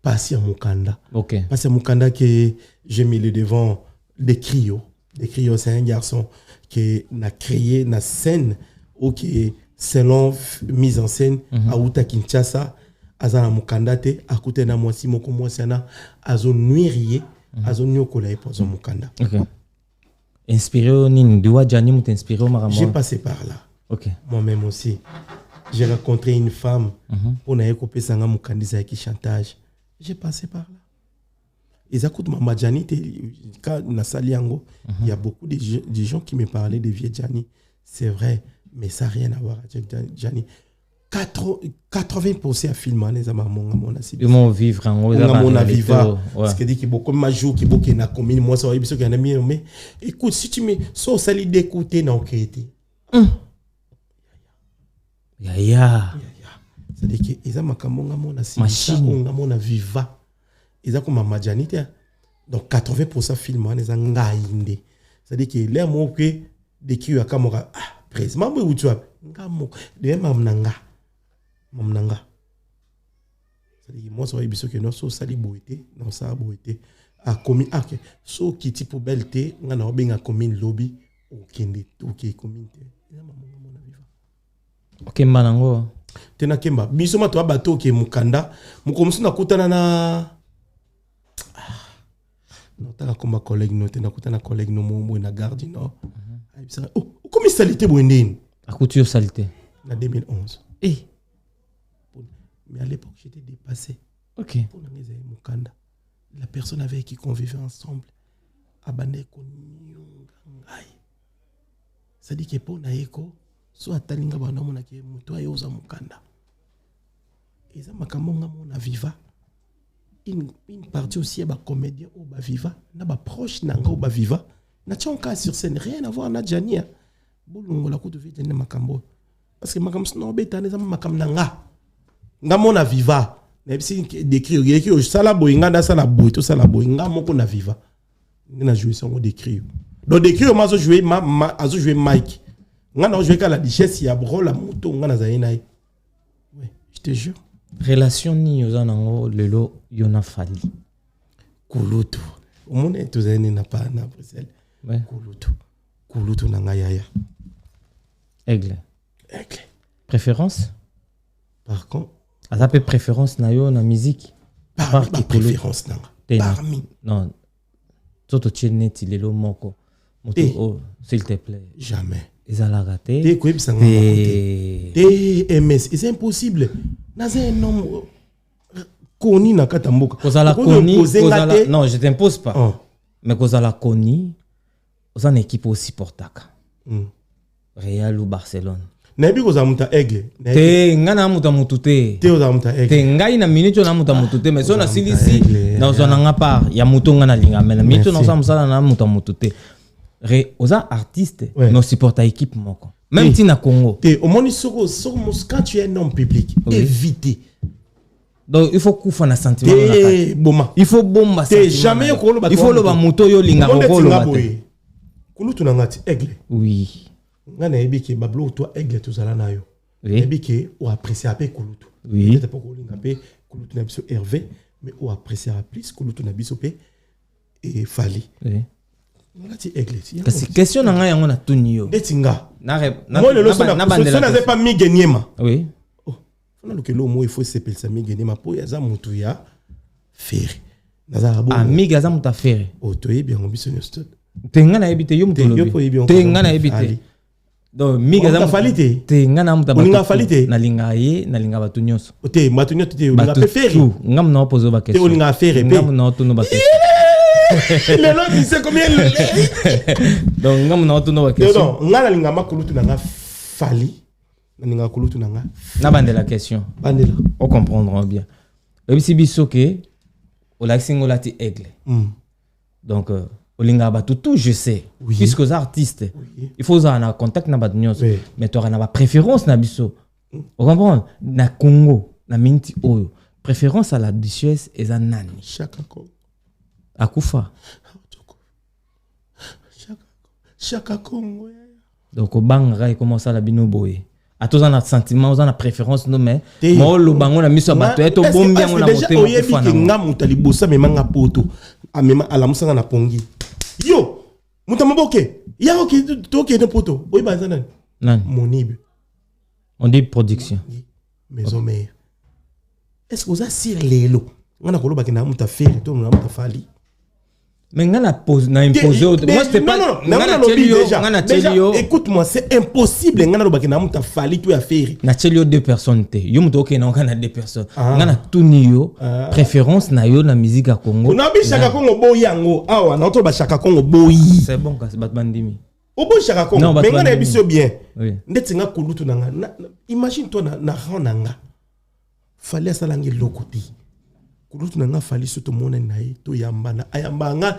Passia Mukanda. OK. Passia Mukanda que j'ai mis le devant des Cryo. Des Cryo c'est un garçon qui a créé une scène OK selon mise en scène à Uta Kinshasa azana mukanda te akute na mwasi moko mwasi na azo nuirie azo nyokola epozo mukanda. OK. Inspiré ni doa Jani m'a inspiré au Maramo. J'ai passé par là. OK. Moi-même aussi. J'ai rencontré une femme pour na ekope sanga mukandisa qui chantage. J'ai passé par là. Et ça coûte ma Jani quand na saliango, il y a beaucoup de gens qui me parlaient de vieux Jani. C'est vrai. Mais ça n'a rien à voir avec Jani. 80% à filmer les amamons mon ils vont vivre en haut mon viva parce que dit qu'il beaucoup majou qui beaucoup na commune moi ça va biso qu'il mais écoute si tu me so sali d'écouter non créé ya c'est dit que ils amakambo ngamona si machine ngamona viva ils a comme majanité donc 80% filmer les ngainde c'est dit que les mots que de qui a kamora président moi tu as ngamo de mamnanga c'est-à-dire moi ça va biso que non so sali boité non ça boité a commis ak so qui type belté ngana obenga commune lobby o kende to ki communauté ya mamonga mona viva OK manango tena kemba biso mato abato ke mukanda mukomsu na kutana na non ta comme collègue no tena kutana collègue no mo na garde no oh comme salité boendine a couture salité en 2011 mais à l'époque j'étais dépassé. OK. Pour la personne avec qui on vivait ensemble abandé ko nyungai. Ça dit que pour naeko soit talinga bana mona ke muto ayoza mukanda. Eza makamonga mona viva. Une partie aussi ba comédien ou ba viva, na ba proche nanga ou ba viva. Na tchonka sur scène rien à voir na Jania. Bolongo la ko de vie na makambo. Parce que makambo no beta na makamnanga. Ngamona viva nebisi décrire que sala boyinga da sala boy to sala boyinga moko na viva ngena jouer son décrire donc décrire mazo jouer azo jouer Mike ngana jouer ka la richesse ya bro la moto ngana zainai ouais je te jure relation ni ozanango lelo yona fali kulutu omone to zaine na pa na Bruxelles ouais kulutu nanga yaya aigle préférence par contre a peu préférence na yo na musique parmi préférence nanga parmi non toto cheneti lelo moko moto oh s'il te plaît jamais ezala raté te ko ebisanga te MS c'est impossible na un nom koni na katamboka kozala koni kozala non je t'impose pas mais kozala koni ozana équipe aussi portaka Real ou Barcelone nabi ko zamuta aigle te ngana muta mutute te zamuta aigle te ngai na minute na muta mutute mais so na silisi na zona nga part ya muto ngana linga mais na minute na samsala na muta mutute re oza artiste no supporta équipe moko même si na Congo te au moni soko quand tu es un homme public éviter donc il faut kufa na sentiment na boma il faut bomba te jamais ko lo ba il faut lo ba muto yo linga ko lo ba te kulutu na ngati aigle oui ngana ebiki bablo toi aigle tozala na yo ebiki o apprécier ape kulutu oui peut-être pas ko linga pe kulutu na biso Hervé mais o apprécier plus kulutu na biso pe et fali oui ngati aigle kasi question na ngai yango na tuni yo detinga na moi le leçon na pas migeniema oui oh fona lokelo mo il faut s'appeler ça migeniema po ya za mutu ya feri nazara bo amiga za muta feri o toyebi yango biso nyostot tenga na ebite yo mutu lobi tenga na ebite donc miga za falite te ngana muta ba falite na linga ye na linga batu nyonso te batu nyonso te linga pe feri ngam na poser ba question te linga feri pe ngam na to no ba question le lot il sait combien donc ngam na to no ba question non ngana linga makulutu na fali na linga kulutu na na bande la question bandela on comprendra bien et si biso ke o la singola ti aigle donc olinga ba tout je sais puisque aux artistes il faut avoir un contact na ba nyonso mais tu auras na préférence na biso on comprend na Congo na minti oyo préférence à la duchesse et à nani akufa Chaka Congo donc au banga comment ça la bino boye a tous un sentiment aux un préférence non mais moi le bango na miso bato eto bombi yango na motema oyebi ke nga mutali bosa memanga poto amema ala musanga na pongi yo mutamoboke ya oki toke de poto oyi bazana nan monibe on dit production maison mère est-ce que vous a sir lelo ngana koloba ke na muta feri to na muta fali mais ngana pose na imposer moi c'était pas ngana télio écoute-moi c'est impossible ngana lobaki na muta fali to ya feri na télio deux personnes te yo muto okay na ngana deux personnes ngana tunio préférence na yo na musique à Congo na bi Chaka Congo boyango awa na to ba Chaka Congo boyi c'est bon kasi bat bandimi Obo chaka Congo. Mais on a bien bien. Oui. Netinga kulutu nanga. Imagine toi na rananga. Fallait ça langue lokoti. Kulutu nanga fallait surtout mon naï to yambana. Ayambanga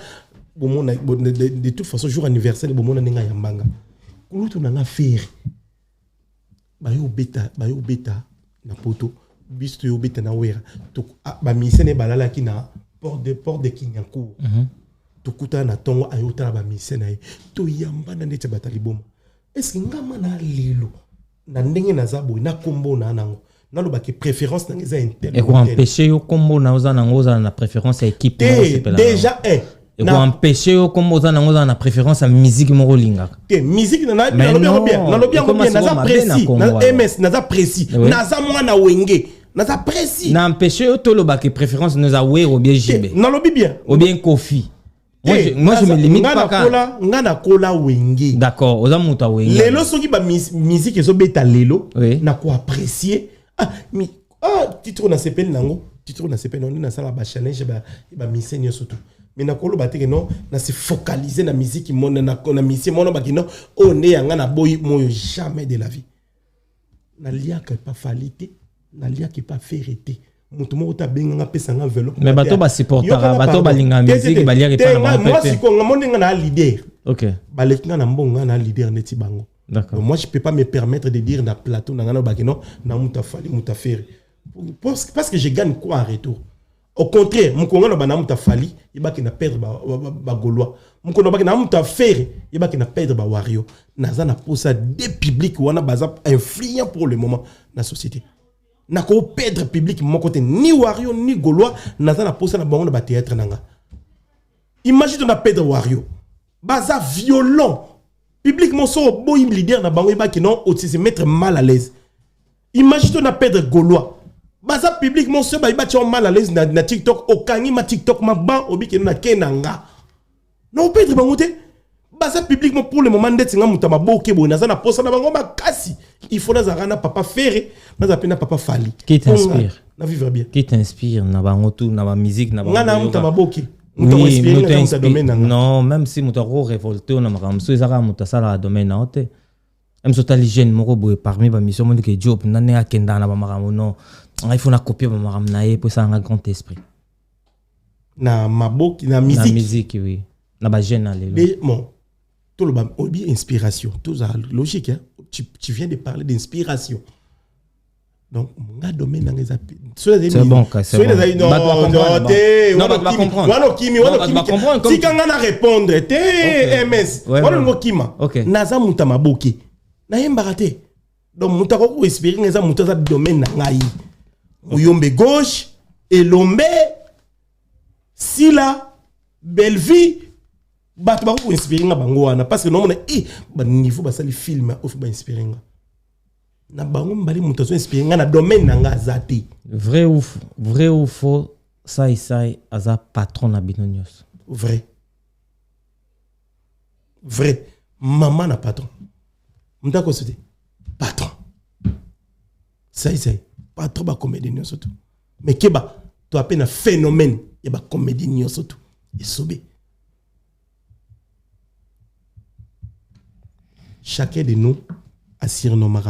de toute façon jour anniversaire bon mon nga yambanga. Kulutu nanga faire. Bayo beta na poto. Bisto yo beta na wera. To ba misene balala ki na port de Kinyancourt. Tokuta na tongo ayota ba misena to yamba na nete batali boma est-ce que ngama na lelo na ndenge na zabo na kombo na nango na lo ba ke préférence na ngeza interne et ko empêcher yo kombo na oza na ngoza na préférence équipe déjà et ko empêcher yo kombo za na ngoza na préférence à musique mo linga te musique na lo bien na za précis na MS na za précis na za mwana wenge na za précis na empêcher yo to lo ba ke préférence nous a we ou bien jibe na lo bien ou bien Kofi. Moi je me limite pas ka ngana kola wenge. D'accord, oza muta wenge. Lelo soki ba musique ezo beta lelo na ko apprécier. Titre na sepel nango, titre na sepel non na sala ba challenge ba misenyo surtout. Mais na kolo bateke non na se focaliser na musique monde na mission mono ba kino o ne yanga na boy moyo jamais de la vie. Na lia que pas falité, na lia que pas férité. Mutumo ta benga pesa nga enveloppe mais bato ba supportera bato ba linga musique ba lia ke pa na moi si ko ngamonde nga na leader OK ba lekinga na mbonga na leader neti bango d'accord moi je peux pas me permettre de dire na plateau na ngana ba kino na muta fali muta faire parce que je gagne quoi en retour au contraire mukonga na ba na muta fali iba ki na perdre ba gaulois mukonga ba ki na muta faire iba ki na perdre ba wario na za na posa des publics wana baza influent pour le moment na société na ko perdre public mon côté ni Wario ni Gaulois naza na posa na bango na ba théâtre nanga imagine on a perdre Wario baza violent public mon so boy leader na bango ba ki non aussi se mettre mal à l'aise imagine on a perdre Gaulois baza public mon so ba ti mal à l'aise na TikTok okangi ma TikTok ma ban obi ki na kenanga non perdre bango te baza publiquement pour le moment ndeti nga mutama boke bo naza na posa na bango makasi il faut na papa Ferré na pena papa Fali qui t'inspire na vivre bien qui t'inspire na bango tout na ba musique na bango nga na mutama boke non même si mutaro révolté na makamso ezaka mutasala domaine na ote même so tali jeune moko boye parmi ba mission monde ke job na ne akenda na ba makamo non il faut na copier ba makam na ye pour ça un grand esprit na maboki na musique oui na ba jeune na lelo mais bon tout le bam obi inspiration tout ça logique hein? Tu viens de parler d'inspiration donc mon domaine dans les c'est bon c'est bon non comprendre si quand on a répondre MS on ngo kima naza mutama boki na yembarate donc mutako ko inspirer neza mutaza domaine na ngai uyombe gauche elombe sila Belleville bato ba ko inspirer nga bango wana parce que non mona ba niveau ba sali film ofu ba inspirer nga na bango mbali muto so inspirer nga na domaine na nga zati vrai ou faux sai aza patron na binonyos vrai maman na patron mtako sote patron sai patron ba comédie nyonso tout mais keba to appelle un phénomène et ba comédie nyonso tout et sobé. Chacun de nous a surnommé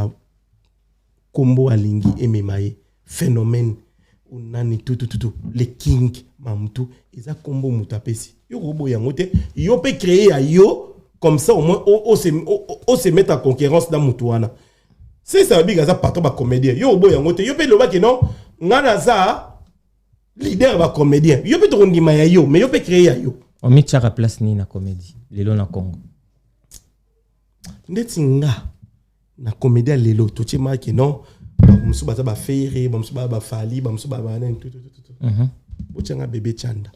Kombo Alingi et Memaye phénomène ou nani tout les king mamtou ils a Kombo mutapesi yo robo yangote yo peut créer à yo comme ça au moins on se met en concurrence dans mutuana c'est ça big ça patron ba comédien yo robo yangote yo peut le que non ngana za leader ba comédien yo peut to ndima ya yo mais yo peut créer à yo on met chaka place ni na comédie lelo na Congo ndeti nga na comédie lelo to chema ke non musu baza ba Ferré musu ba Fali musu ba nan tout bochanga bébé Chanda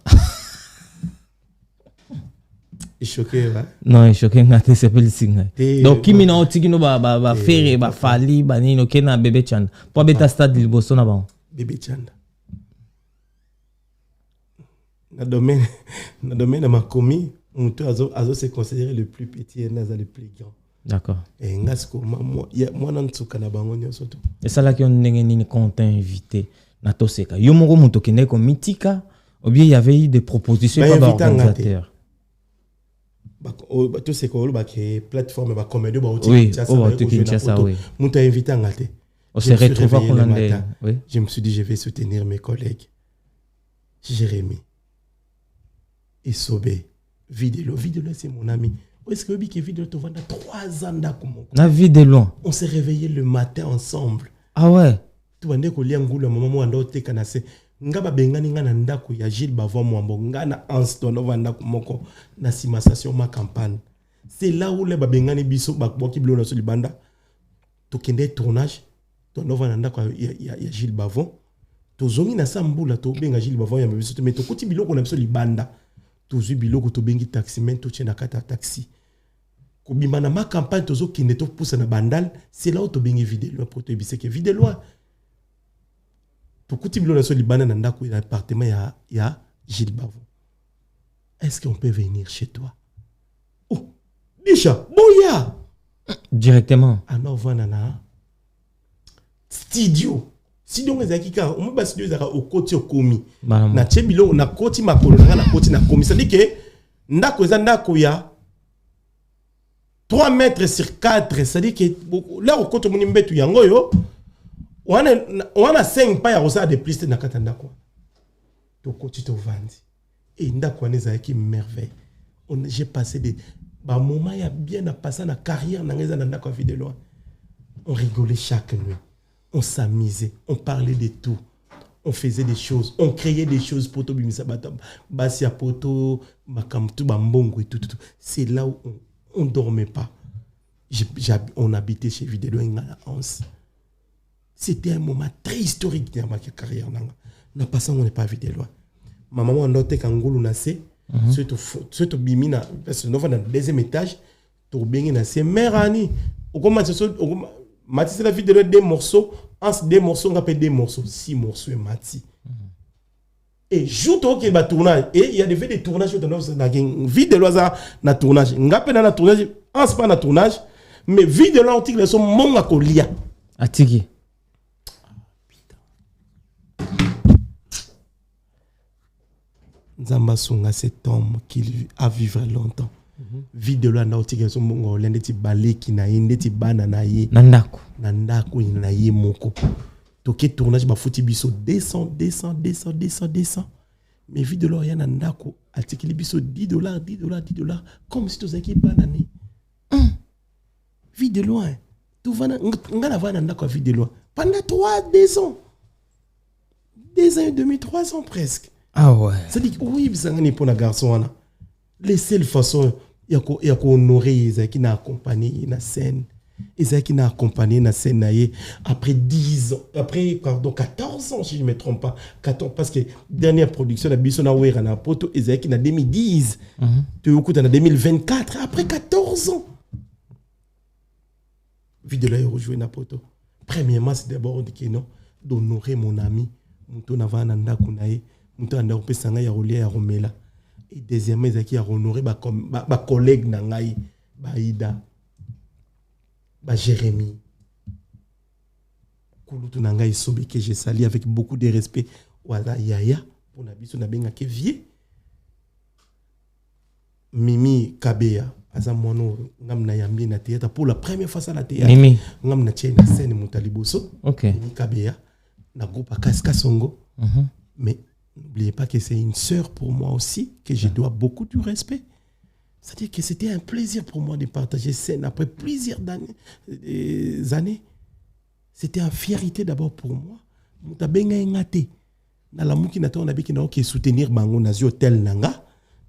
il choqué va non il choqué ngate s'appelle singa donc kimi na otiki no ba Ferré ba Fali ba nino kena bébé Chanda po beta stade liboso na ba bébé Chanda na domaine na makomi mutu azo se considérer le plus petit et naza le plus grand. D'accord. Et ngasko moi nan tsuka na bango nyonso to. Et ça là qui on ndenge nini quand invité na toseka. Yo moko mutu kene ko mitika ou bien il y avait eu des propositions par l'organisateur. tout ce qu'on a créé plateforme ba comédie ba oui Kinshasa oui muta invité à ngate on s'est retrouvé le matin oui je me suis dit je vais soutenir mes collègues Jérémy et Sobé Vidélo c'est mon ami est-ce que Vidélo te vend 3 ans d'accord na Vidélo on s'est réveillé le matin ensemble ah ouais tu vas ndeko liangula maman mo ando te kanase ngaba bengani ngana ndako ya Gilles Bavon Mwambo ngana Anston ovanda moko na simasation ma campagne c'est là où les babengani biso bakboki bilo na so libanda to kende tournage to ovanda ndako ya Gilles Bavon to zongi na sambula to benga Gilles Bavon ya biso mais to koti biloko na biso libanda to zui biloko to bengi taxi men to tchena kata taxi ko bimana ma campagne to zo kende to pousse na bandal c'est là où to bengi Vidélo pour te biseke Vidélo pour kuti bilo na so libana na ndako ya appartement ya Gilles Bavon. Est-ce qu'on peut venir chez toi? Oh, déjà, boya directement. Alors voilà na studio. Studio ngezaki ka, on ba studio zaka au côté komi. Na tshebilo na koti makolo na koti na komi. Ça dit que ndako za ndako ya 3 mètres sur 4, ça dit que là au côté moni mbetu yango yo on a 5 pas ya rosa de plus na katanda quoi to koti to vandi et ndako neza ki merveille j'ai passé des moments ya bien à passer na carrière na ngeza na ndako Vidélo on rigolait chaque nuit on s'amusait on parlait de tout on faisait des choses on créait des choses pour to bimisa batam basia poto makamtu bambongo et tout c'est là où on dormait pas on habitait chez Vidélo ngala 11. C'était un moment très historique dans ma carrière. Na passant on n'est pas Vidélo. Ma maman on noté kangulu na se surtout bimina parce que nous dans le 2e étage to bengi na se mère ani au commence Mati c'est la Vidélo 2 morceaux en 2 morceaux on appelle 2 morceaux 6 morceaux et Mati et joue to que ba tournage et il y a des tournages dans na Vidélo na tournage ngape na tournage en pas na tournage mais Vidélo on tique les son monga kolia atiki Nzamba songa cet homme qui a vivre longtemps. Vidélo na otika so mongo lende ti baleki na yende ti bana na ye. Nandako na ye moko. Toke tournage ba futi biso descend. Mais Vidélo ya na ndako atikili biso $10 comme si to zaki bana ni. Vidélo tout va ngana va na ndako Vidélo pendant 2 ans. 2 ans et demi, 3 ans presque. Ah ouais. Ça dit oui, bisangani pour la garçon. Les seules façons il y a honorer Isaac na accompagné na scène. Isaac na accompagné na scène après 10 ans, après 14 ans si je me trompe pas. 14 parce que dernière production la biso na wera na poto Isaac na 2010. Tu écoutes en 2024 après 14 ans. Vidélo est rejoué na poto. Premièrement c'est d'abord d'honorer mon ami. Muto na vana ndako na ye. Muto anda opesanga ya rolia ya romela et deuxièmement ezaki ya honorer ba collègue na ngai ba Ida ba Jérémy kulutu na ngai Sobé que j'ai sali avec beaucoup de respect wala yaya pour na biso na benga ke vie Mimi Kabea aza mwana ngam na yambi na théâtre pour la première fois ça na théâtre ngam na tchena scène mutaliboso Mimi Kabea na groupe Akaska Songo mais n'oubliez pas que c'est une sœur pour moi aussi, que je dois beaucoup de respect. C'est-à-dire que c'était un plaisir pour moi de partager scène après plusieurs années. C'était une fierté d'abord pour moi. Mouta benga ngate. Na la muki na to na biki na ki soutenir bango na zi hôtel nanga,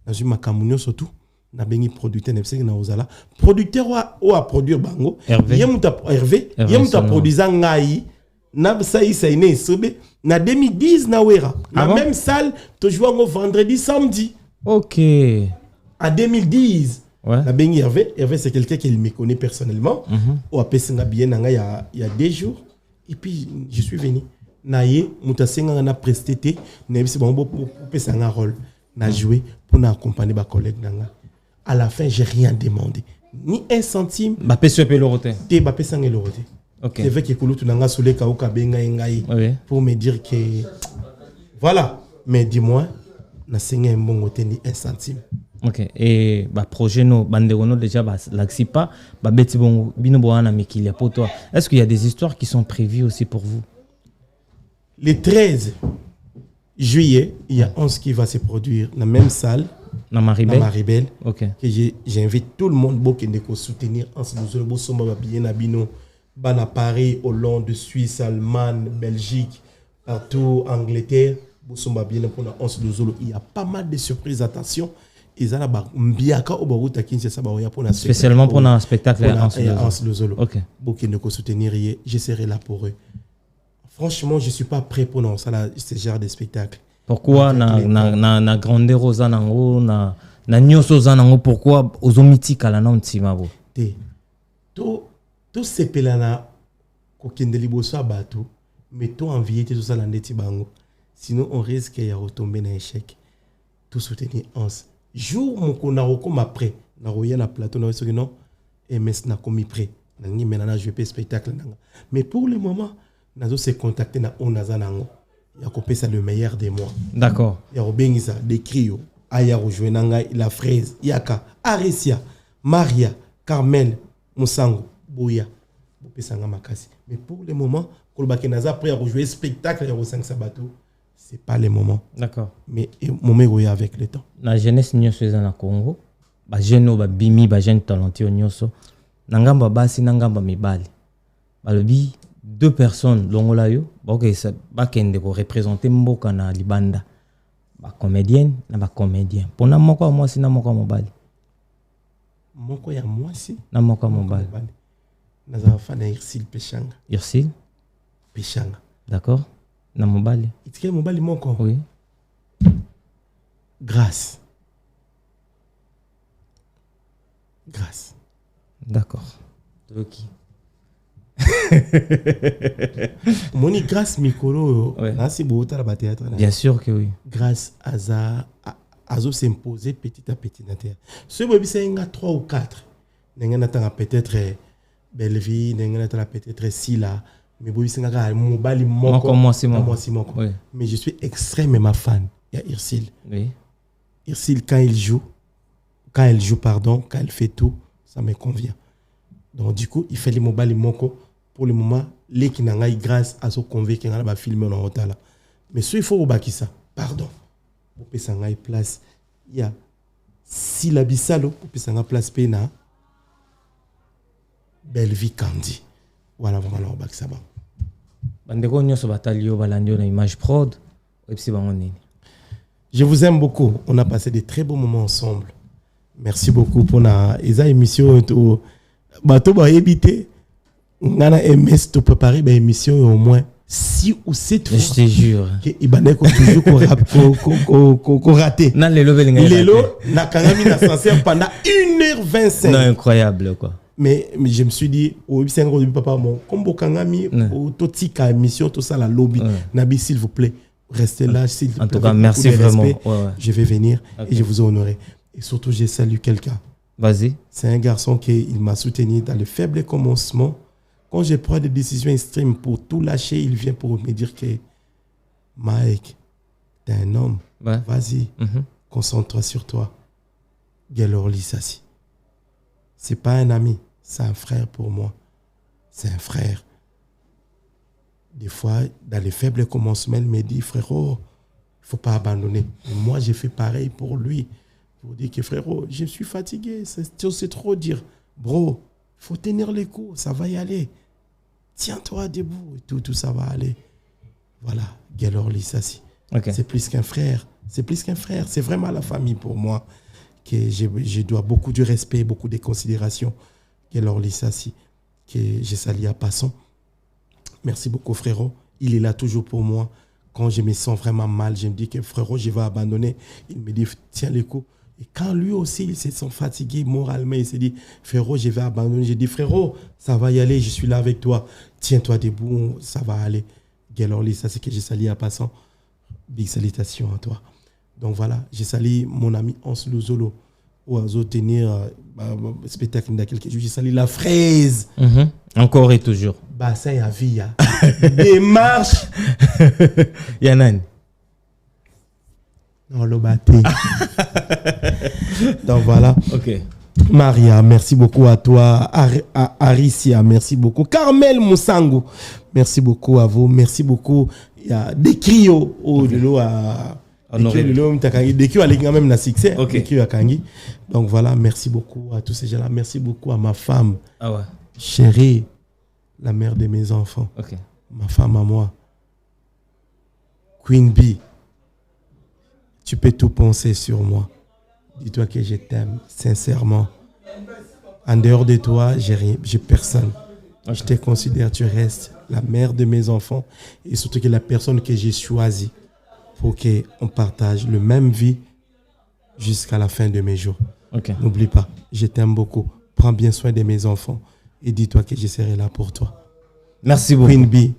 na zi makamunyo surtout. Na bengi producteur na na ozala. Producteur wa produire bango. Hervé. Yemuta produisant ngai. Na saïsa ine Sobé na 2010 na wera la même salle to jouer au vendredi samedi. OK. En 2010 la bengi Hervé c'est quelqu'un qui me connaît personnellement. Au apesinga bien nanga il y a 2 jours et puis je suis venu na ye mutasenga na presté na bisi bon pour pesanga rôle na jouer pour na accompagner ba collègue nanga. À la fin j'ai rien demandé ni 1 centime. Ba peso pe loroté. Te ba pesanga loroté. Okay. C'est vrai que Kouloutou Nanga Soule Kaouka Benga Engaï pour me dire que voilà, mais dis-moi, na senga un bon côté ni 1 centime. Ok. Et bah projet no banderono déjà bah l'axipa bah beti bon bino boana mikilia pour toi. Est-ce qu'il y a des histoires qui sont prévues aussi pour vous? Le 13 juillet, il y a 11 qui va se produire dans la même salle. Dans Maribel. Ok. Que j'invite tout le monde pour soutenir ensemble. Bana Paris, Hollande, Suisse, Allemagne, Belgique, partout, Angleterre. Il y a pas mal de surprises. Attention. Spécialement pour un spectacle Zolo. Ok. Soutenir, je serai là pour eux. Franchement, je ne suis pas prêt pour ce genre de spectacle. Pourquoi na grandeur aux anango na nyoso zanango pourquoi aux mythiques à la non timabo tout ces pelana kokendeli boso bateau mais tout envier tout ça la neti bango sinon on risque de retomber dans échec tout soutenir ans jour mon konaroko m'a prêt na roya na plateau na so non MS na komi prêt na ngi menana je peux spectacle mais pour le moment nazo se contacter na onazanango ya kopesa le meilleur des mois. D'accord. Ya robengisa des crio aya rejoindre nanga la fraise yaka Arecia Maria Carmel Musango Boya bopesa nga makasi mais pour le moment kolobaki naza prêt à rejouer spectacle ya 5 sabato c'est pas le moment. D'accord. Mais moment roya avec le temps. La jeunesse nyoso na Congo ba jeune ba bimi ba jeune talentueux nyoso nangamba basi nangamba mibali balobi deux personnes longola yo ok ça ba kende ko représenter mboka na libanda ba comédienne na ba comédien pona moko moi si na moko mobali moko ya moi si na moko mobali na za fa na Irsil Pechanga d'accord na mobali itike mobali moko oui grâce d'accord OK. Moni grâce Mikolo, bien sûr que oui. Grâce à s'imposer petit à petit dans terre. Ce bébé c'est un 3 ou 4. N'enga natanga peut-être Belleville, n'enga natanga peut-être Sila, mais bébé c'est un mobali moko. Oui. Mais je suis extrêmement fan. Il y a Irsil. Oui. Irsil quand elle joue, quand elle fait tout, ça me convient. Donc du coup, il fait les mobali moko. Pour le moment, les qui n'ont grâce à ce convaincu qu'on va filmer en hôtel. Mais ce il faut au ça. Pardon. Pour que ça ait place, il y a si la bisalo pour que ça ait place pena Belleville Candy. Voilà vraiment au ça va. Bandeko nyoso batalio balandio na image prod et puis bangonini. Je vous aime beaucoup. On a passé de très beaux moments ensemble. Merci beaucoup pour la émission to bateau ba éviter. On a MS to préparer une émission au moins 6 ou 7 fois. Je te jure. Il y a toujours qu'on raté. Non, les lots, na kangami na sincère pendant 1h25. Non, incroyable quoi. Mais je me suis dit, au 5 du papa, mon combo kangami, au totika émission, tout ça, la lobby. Nabi, s'il vous plaît, restez là. S'il vous plaît. En tout cas, merci vraiment. Ouais. Je vais venir et je vous honorerai. Et surtout, j'ai salué quelqu'un. Vas-y. C'est un garçon qui m'a soutenu dans le faible commencement. Quand je prends des décisions extrêmes pour tout lâcher, il vient pour me dire que Mike, t'es un homme. Ouais. Vas-y, concentre-toi sur toi. Gelor Lissassi. C'est pas un ami, c'est un frère pour moi. C'est un frère. Des fois, dans les faibles commencements, il me dit, frérot, il ne faut pas abandonner. Et moi, j'ai fait pareil pour lui. Pour dire que frérot, je suis fatigué, c'est trop dire. Bro, il faut tenir les coups, ça va y aller. Tiens-toi debout, tout ça va aller. Voilà, Gelor Lissassi. Okay. C'est plus qu'un frère. C'est vraiment la famille pour moi. Que je dois beaucoup de respect, beaucoup de considération. Gelor Lissassi, que je salue à passant. Merci beaucoup, frérot. Il est là toujours pour moi. Quand je me sens vraiment mal, je me dis que frérot, je vais abandonner. Il me dit, tiens les coups. Et quand lui aussi, il se sent fatigué moralement, il se dit, frérot, je vais abandonner. Je dis, frérot, ça va y aller, je suis là avec toi. Tiens-toi debout, ça va aller. Gelor Lissassi, que je salue à passant. Big salutations à toi. Donc voilà, je salue mon ami Hans Luzolo, où à tenir spectacle dans quelques jours. Je salue la fraise. Encore et toujours. Bassin ya vie. Démarche. Yanan. Non, le bâté. Donc voilà. Ok. Maria, merci beaucoup à toi. Aricia, merci beaucoup. Carmel Moussango, merci beaucoup à vous. Merci beaucoup. Il y a des Krio au Lilo à des Krio à l'église même na succès. Des Krio à Kangi. Donc voilà, merci beaucoup à tous ces gens-là. Merci beaucoup à ma femme. Ah ouais. Chérie, la mère de mes enfants. Ok. Ma femme à moi. Queen Bee. Tu peux tout penser sur moi. Dis-toi que je t'aime sincèrement. En dehors de toi, j'ai personne. Je te considère, tu restes la mère de mes enfants et surtout que la personne que j'ai choisie pour qu'on partage la même vie jusqu'à la fin de mes jours. N'oublie pas, je t'aime beaucoup. Prends bien soin de mes enfants et dis-toi que je serai là pour toi. Merci beaucoup. Queen Bee,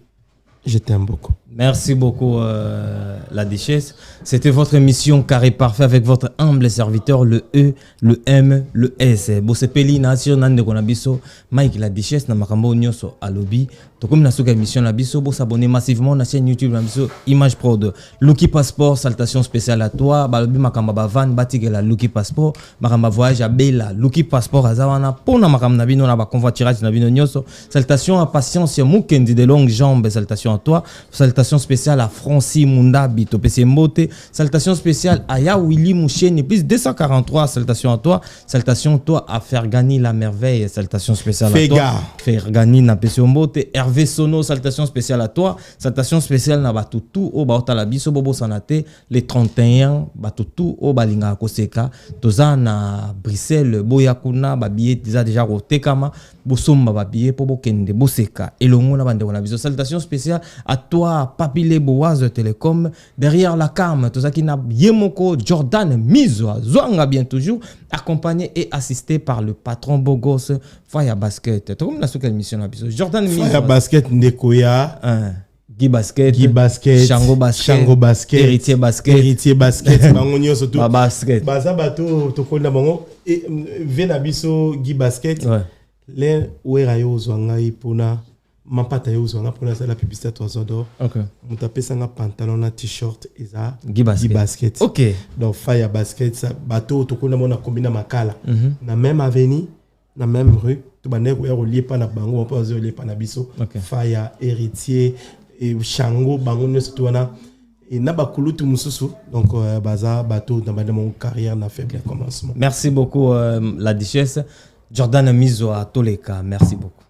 je t'aime beaucoup. Merci beaucoup, la Duchesse. C'était votre émission Carré Parfait avec votre humble serviteur, le E, le M, le S. Bosepeli Nation Nande Konabiso, Mike la Duchesse, Namakambo Nyoso Alobi. Donc, comme nous émission la biso, vous s'abonnez massivement à la chaîne YouTube la biso, Image Prod. Lucky Passport, salutation spéciale à toi. Balobi Makamba Van, Batigé la Lucky Passport. Makamba Voyage à Bella, Lucky Passport Azawana. Pona Makam Nabino, Naba Convoiturage Nabino Nyoso. Salutation à Patience Moukendi de longues jambes. Salutation à toi. Salutation spéciale à Francis Munda Bito PC Mbote. Salutation spéciale à Ya Willy Moucheni, plus 243. Salutation à toi. Salutation toi à Fergani la merveille. Salutation spéciale à toi. Fergani na PC Mbote. Hervé Sono, salutation spéciale à toi. Salutation spéciale na Batutu au Baota la Biso Bobo Sanate. Les 31 Batutu au Balinga Koseka. Toza na Bruxelles Boyakuna Babiye déjà Rotekama. Bosomba Babiye Pobo Kende Boseka. Et le monde bande la Biso. Salutation spéciale à toi Papile Boaz Télécom. Derrière la cam, Toza qui n'a Yemoko Jordan Mizoa. Zoanga bien toujours. Accompagné et assisté par le patron Bogos Fire Basket. Comme la quelle mission la Biso. Jordan Mizoa. Fire Basket Ndekoya. Guy Basket, Shango Basket, Héritier Basket, Bangonio surtout. Basket. Baza bato tokonda bango et Venabiso Guy Basket. Les Werayo Zwangai Pona, Mapata yo Zwanga Pona c'est la publicité à 3 d'or. OK. Mon tapé ça un pantalon na t-shirt et ça Guy Basket. OK. Donc Fire Basket ça bato tokonda mona combina makala. Na même avenue, na même rue, to bané ko relié pas na bango, on peut relier pas na biso. Fire Héritier et Shango bango ne surtout na et na bakulutu mususu donc baza bateau dans mon carrière n'a fait bien commencement. Merci beaucoup la Duchesse Jordan Mizoa Toleka, merci beaucoup.